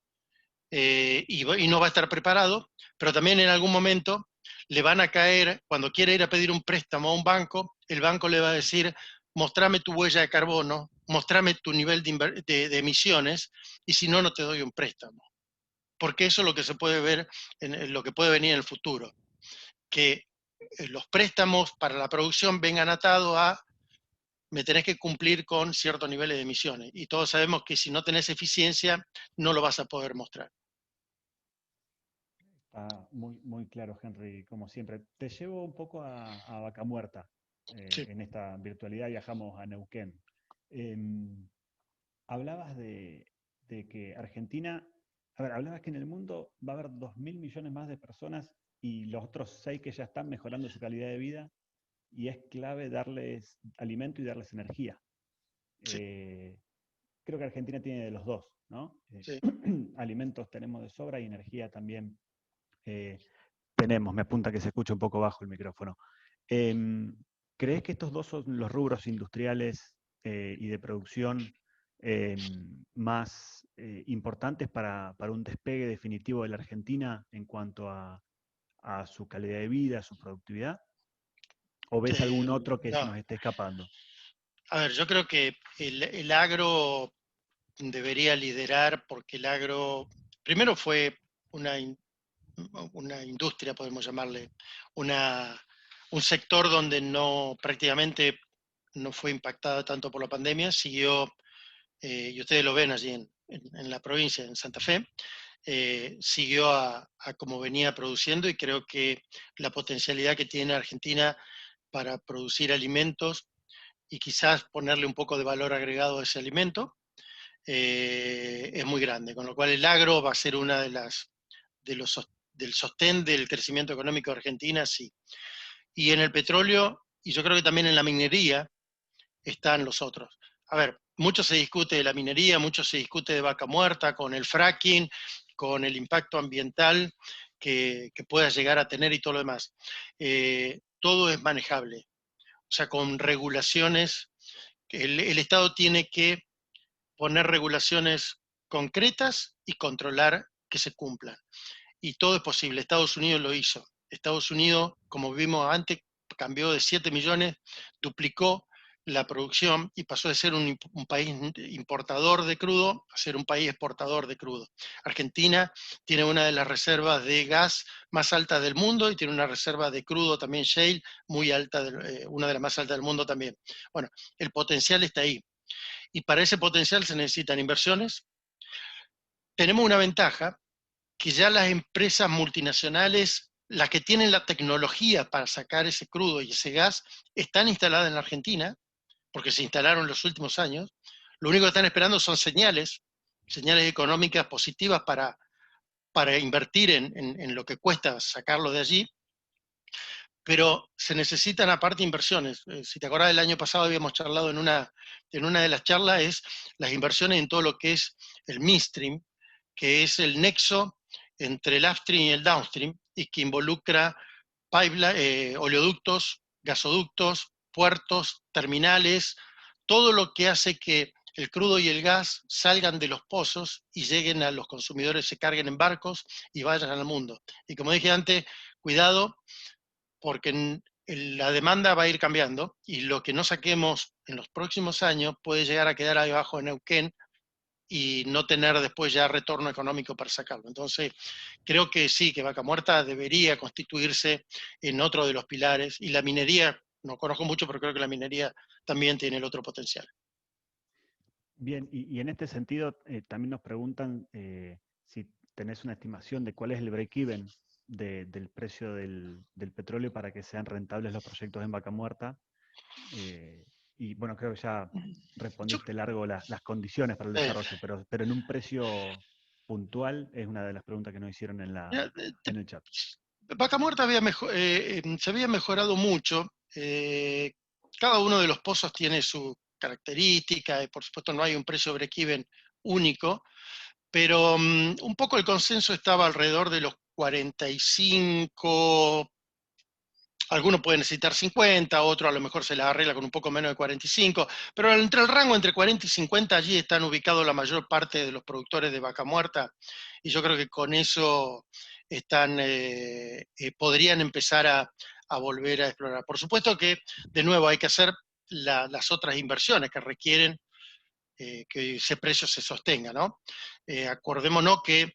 y no va a estar preparado, pero también en algún momento le van a caer, cuando quiere ir a pedir un préstamo a un banco, el banco le va a decir, mostrame tu huella de carbono, mostrame tu nivel de emisiones, y si no, no te doy un préstamo. Porque eso es lo que se puede ver, en lo que puede venir en el futuro. Que los préstamos para la producción vengan atados a me tenés que cumplir con ciertos niveles de emisiones. Y todos sabemos que si no tenés eficiencia, no lo vas a poder mostrar. Está muy, muy claro, Henry, como siempre. Te llevo un poco a Vaca Muerta. Sí. En esta virtualidad viajamos a Neuquén. Hablabas de que Argentina, a ver, hablabas que en el mundo va a haber 2.000 millones más de personas y los otros 6 que ya están mejorando su calidad de vida, y es clave darles alimento y darles energía. Sí. Creo que Argentina tiene de los dos, ¿no? Sí. Alimentos tenemos de sobra y energía también tenemos. Me apunta que se escucha un poco bajo el micrófono. ¿Crees que estos dos son los rubros industriales y de producción más importantes para un despegue definitivo de la Argentina en cuanto a su calidad de vida, a su productividad? ¿O ves algún otro que se No. nos esté escapando? A ver, yo creo que el agro debería liderar, porque el agro, primero fue una industria, podemos llamarle, un sector donde prácticamente no fue impactada tanto por la pandemia, siguió, y ustedes lo ven allí en la provincia, en Santa Fe, siguió a como venía produciendo, y creo que la potencialidad que tiene Argentina para producir alimentos y quizás ponerle un poco de valor agregado a ese alimento, es muy grande, con lo cual el agro va a ser una del sostén del crecimiento económico de Argentina, sí. Y en el petróleo, y yo creo que también en la minería, están los otros. A ver, mucho se discute de la minería, mucho se discute de Vaca Muerta, con el fracking, con el impacto ambiental que pueda llegar a tener y todo lo demás. Todo es manejable, o sea, con regulaciones. El Estado tiene que poner regulaciones concretas y controlar que se cumplan. Y todo es posible. Estados Unidos lo hizo. Estados Unidos, como vimos antes, cambió de 7 millones, duplicó la producción y pasó de ser un país importador de crudo a ser un país exportador de crudo. Argentina tiene una de las reservas de gas más altas del mundo y tiene una reserva de crudo también shale muy alta, una de las más altas del mundo también. Bueno, el potencial está ahí. Y para ese potencial se necesitan inversiones. Tenemos una ventaja, que ya las empresas multinacionales, las que tienen la tecnología para sacar ese crudo y ese gas, están instaladas en la Argentina, porque se instalaron en los últimos años. Lo único que están esperando son señales económicas positivas para invertir en lo que cuesta sacarlo de allí. pero se necesitan aparte inversiones. Si te acordás, el año pasado habíamos charlado en una de las charlas, es las inversiones en todo lo que es el midstream, que es el nexo entre el upstream y el downstream, y que involucra oleoductos, gasoductos, puertos, terminales, todo lo que hace que el crudo y el gas salgan de los pozos y lleguen a los consumidores, se carguen en barcos y vayan al mundo. Y como dije antes, cuidado, porque la demanda va a ir cambiando y lo que no saquemos en los próximos años puede llegar a quedar ahí abajo en Neuquén y no tener después ya retorno económico para sacarlo. Entonces, creo que sí, que Vaca Muerta debería constituirse en otro de los pilares, y la minería, no conozco mucho, pero creo que la minería también tiene el otro potencial. Bien, y en este sentido también nos preguntan si tenés una estimación de cuál es el break-even del precio del petróleo para que sean rentables los proyectos en Vaca Muerta. Y bueno, creo que ya Yo, respondiste largo las condiciones para el desarrollo, pero en un precio puntual es una de las preguntas que nos hicieron en el chat. Vaca Muerta se había mejorado mucho. Cada uno de los pozos tiene su característica, y por supuesto no hay un precio break-even único, pero un poco el consenso estaba alrededor de los 45, algunos pueden necesitar 50, otro a lo mejor se la arregla con un poco menos de 45, pero entre el rango entre 40 y 50 allí están ubicados la mayor parte de los productores de Vaca Muerta, y yo creo que con eso podrían empezar a volver a explorar. Por supuesto que, de nuevo, hay que hacer las otras inversiones que requieren que ese precio se sostenga, ¿no? Acordémonos que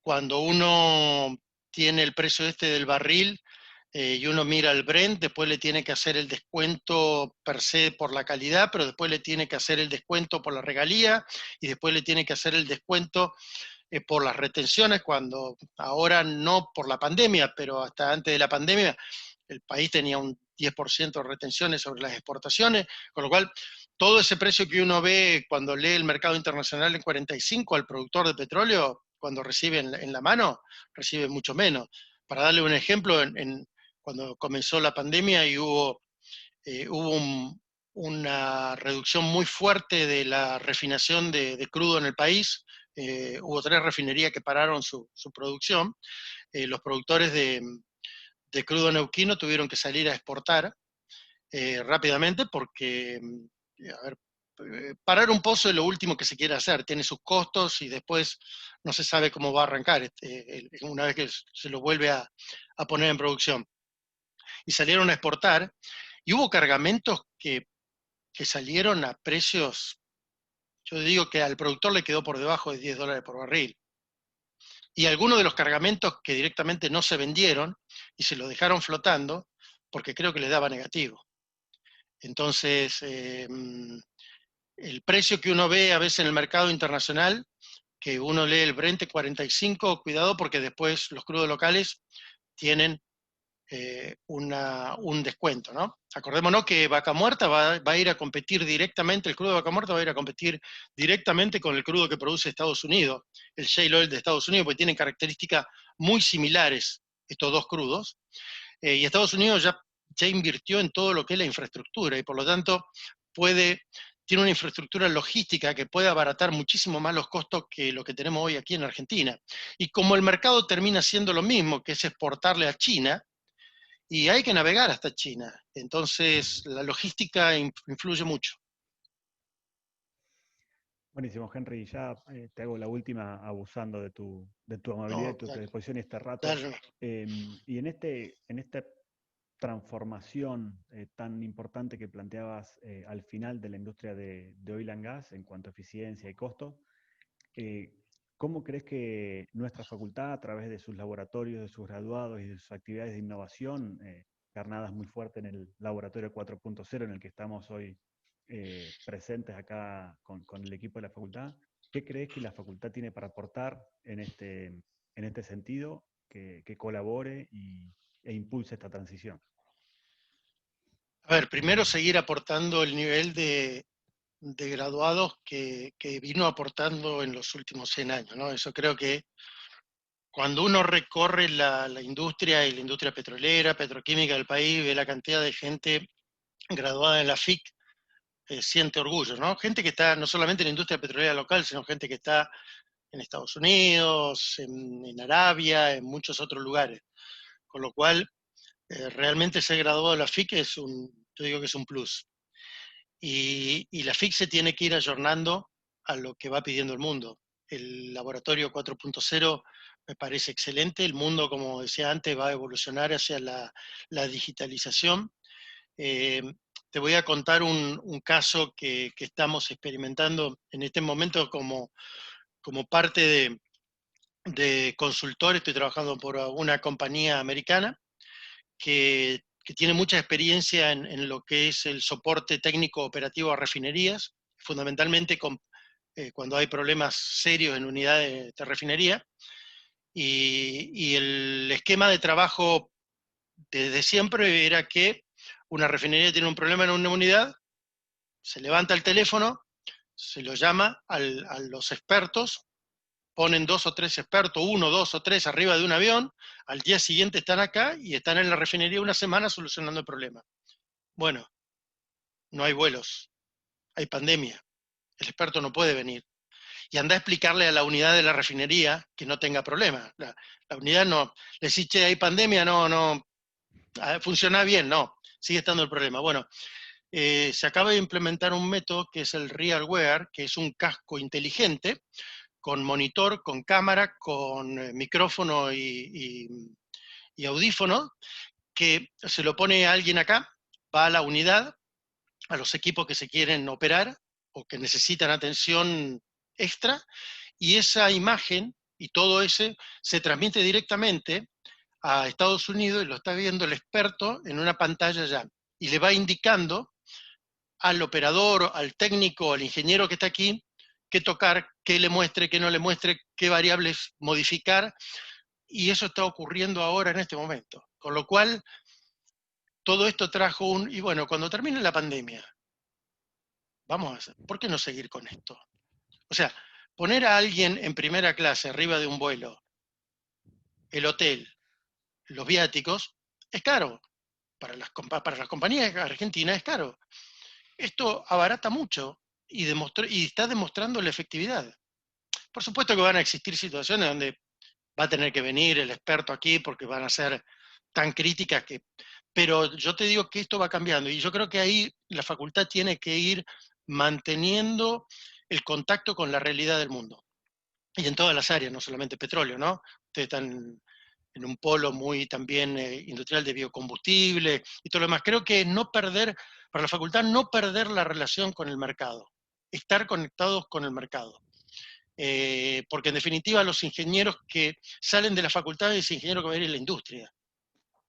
cuando uno tiene el precio este del barril y uno mira el Brent, después le tiene que hacer el descuento per se por la calidad, pero después le tiene que hacer el descuento por la regalía, y después le tiene que hacer el descuento por las retenciones, cuando ahora no por la pandemia, pero hasta antes de la pandemia el país tenía un 10% de retenciones sobre las exportaciones, con lo cual todo ese precio que uno ve cuando lee el mercado internacional en 45 al productor de petróleo, cuando recibe en la mano, recibe mucho menos. Para darle un ejemplo, cuando comenzó la pandemia y hubo una reducción muy fuerte de la refinación de crudo en el país, hubo 3 refinerías que pararon su producción, los productores de crudo neuquino tuvieron que salir a exportar rápidamente porque, a ver, parar un pozo es lo último que se quiere hacer, tiene sus costos y después no se sabe cómo va a arrancar una vez que se lo vuelve a poner en producción. Y salieron a exportar, y hubo cargamentos que salieron a precios, yo digo que al productor le quedó por debajo de $10 por barril. Y algunos de los cargamentos que directamente no se vendieron y se lo dejaron flotando porque creo que les daba negativo. Entonces, el precio que uno ve a veces en el mercado internacional, que uno lee el Brent 45, cuidado porque después los crudos locales tienen un descuento, ¿no? Acordémonos que Vaca Muerta va a ir a competir directamente, el crudo de Vaca Muerta va a ir a competir directamente con el crudo que produce Estados Unidos, el shale oil de Estados Unidos, porque tienen características muy similares estos dos crudos, y Estados Unidos ya invirtió en todo lo que es la infraestructura, y por lo tanto tiene una infraestructura logística que puede abaratar muchísimo más los costos que lo que tenemos hoy aquí en Argentina. Y como el mercado termina siendo lo mismo, que es exportarle a China, y hay que navegar hasta China. Entonces, la logística influye mucho. Buenísimo, Henry. Ya te hago la última abusando de tu amabilidad y tu predisposición este rato. Y en esta transformación tan importante que planteabas al final de la industria de oil and gas en cuanto a eficiencia y costo, ¿cómo crees que nuestra facultad, a través de sus laboratorios, de sus graduados y de sus actividades de innovación, carnadas muy fuerte en el laboratorio 4.0 en el que estamos hoy presentes acá con el equipo de la facultad, qué crees que la facultad tiene para aportar en este sentido que colabore e impulse esta transición? A ver, primero seguir aportando el nivel de graduados que vino aportando en los últimos 100 años, ¿no? Eso creo que cuando uno recorre la industria y la industria petrolera, petroquímica del país, ve la cantidad de gente graduada en la FIC, siente orgullo, ¿no? Gente que está no solamente en la industria petrolera local, sino gente que está en Estados Unidos, en Arabia, en muchos otros lugares. Con lo cual, realmente ser graduado de la FIC yo digo que es un plus. Y la FIC se tiene que ir ayornando a lo que va pidiendo el mundo. El laboratorio 4.0 me parece excelente. El mundo, como decía antes, va a evolucionar hacia la digitalización. Te voy a contar un caso que estamos experimentando en este momento como parte de consultor. Estoy trabajando por una compañía americana que tiene mucha experiencia en lo que es el soporte técnico operativo a refinerías, fundamentalmente cuando hay problemas serios en unidades de refinería. Y el esquema de trabajo desde siempre era que una refinería tiene un problema en una unidad, se levanta el teléfono, se lo llama a los expertos, ponen 2 o 3 expertos, 1, 2 o 3 arriba de un avión, al día siguiente están acá y están en la refinería una semana solucionando el problema. Bueno, no hay vuelos, hay pandemia, el experto no puede venir. Y anda a explicarle a la unidad de la refinería que no tenga problema. La unidad no, le dice, che, hay pandemia, no, funciona bien, no, sigue estando el problema. Bueno, se acaba de implementar un método que es el RealWear, que es un casco inteligente, con monitor, con cámara, con micrófono y audífono, que se lo pone a alguien acá, va a la unidad, a los equipos que se quieren operar o que necesitan atención extra, y esa imagen y todo ese se transmite directamente a Estados Unidos y lo está viendo el experto en una pantalla ya, y le va indicando al operador, al técnico, al ingeniero que está aquí, qué tocar, qué le muestre, qué no le muestre, qué variables modificar, y eso está ocurriendo ahora en este momento. Con lo cual, todo esto trajo y bueno, cuando termine la pandemia, ¿por qué no seguir con esto? O sea, poner a alguien en primera clase arriba de un vuelo, el hotel, los viáticos, es caro. Para las compañías argentinas es caro. Esto abarata mucho y está demostrando la efectividad. Por supuesto que van a existir situaciones donde va a tener que venir el experto aquí porque van a ser tan críticas pero yo te digo que esto va cambiando y yo creo que ahí la facultad tiene que ir manteniendo el contacto con la realidad del mundo. Y en todas las áreas, no solamente petróleo, ¿no? Ustedes están en un polo muy también industrial de biocombustible y todo lo demás. Creo que para la facultad, no perder la relación con el mercado, estar conectados con el mercado. Porque en definitiva los ingenieros que salen de la facultad es ingeniero que va a ir a la industria.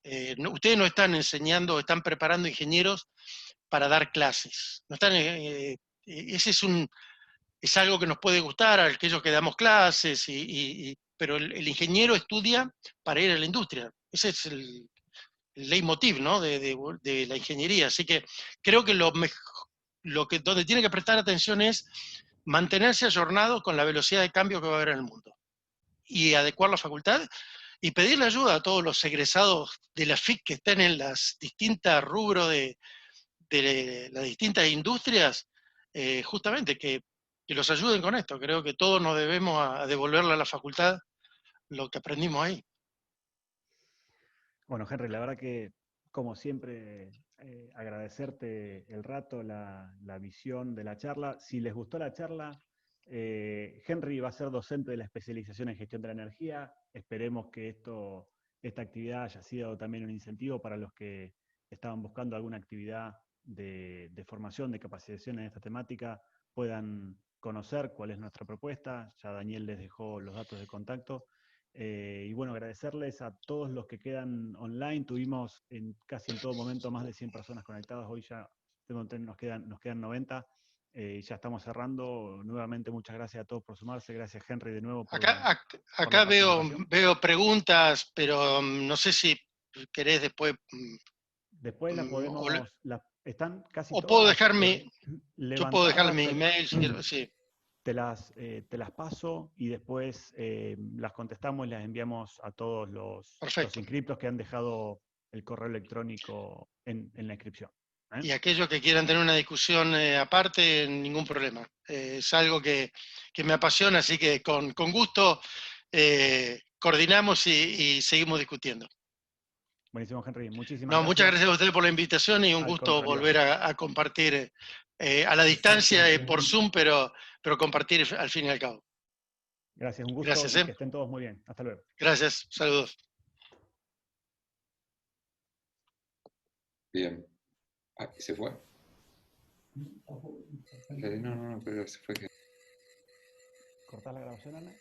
Ustedes no están enseñando, están preparando ingenieros para dar clases. No están, ese es algo que nos puede gustar a aquellos que damos clases, pero el ingeniero estudia para ir a la industria. Ese es el leitmotiv, ¿no? de la ingeniería. Así que creo que donde tiene que prestar atención es mantenerse ayornado con la velocidad de cambio que va a haber en el mundo y adecuar la facultad y pedirle ayuda a todos los egresados de la FIC que están en las distintas rubros de las distintas industrias, justamente que los ayuden con esto. Creo que todos nos debemos a devolverle a la facultad lo que aprendimos ahí. Bueno, Henry, la verdad que, como siempre, agradecerte el rato, la visión de la charla. Si les gustó la charla, Henry va a ser docente de la especialización en gestión de la energía. Esperemos que esta actividad haya sido también un incentivo para los que estaban buscando alguna actividad de formación, de capacitación en esta temática, puedan conocer cuál es nuestra propuesta. Ya Daniel les dejó los datos de contacto. Y bueno, agradecerles a todos los que quedan online. Tuvimos casi en todo momento más de 100 personas conectadas. Hoy ya nos quedan 90. Y ya estamos cerrando. Nuevamente, muchas gracias a todos por sumarse. Gracias, Henry, de nuevo por acá veo preguntas, pero no sé si querés después... Después la podemos... están casi o todas. puedo dejar yo puedo dejarle mi email si quiero, sí. te las paso y después las contestamos y las enviamos a todos los Perfecto. inscriptos que han dejado el correo electrónico en la inscripción. Y aquellos que quieran tener una discusión aparte, ningún problema. Es algo que me apasiona, así que con gusto coordinamos y seguimos discutiendo. Buenísimo, Henry. Muchísimas No, gracias. muchas gracias a ustedes por la invitación y un Al gusto contrario. volver a compartir a la distancia por Zoom, pero compartir al fin y al cabo. Gracias, un gusto Gracias, y que estén todos muy bien. Hasta luego. Gracias, saludos. Bien. Ah, ¿se fue? No, pero se fue. ¿Cortás la grabación, Ana?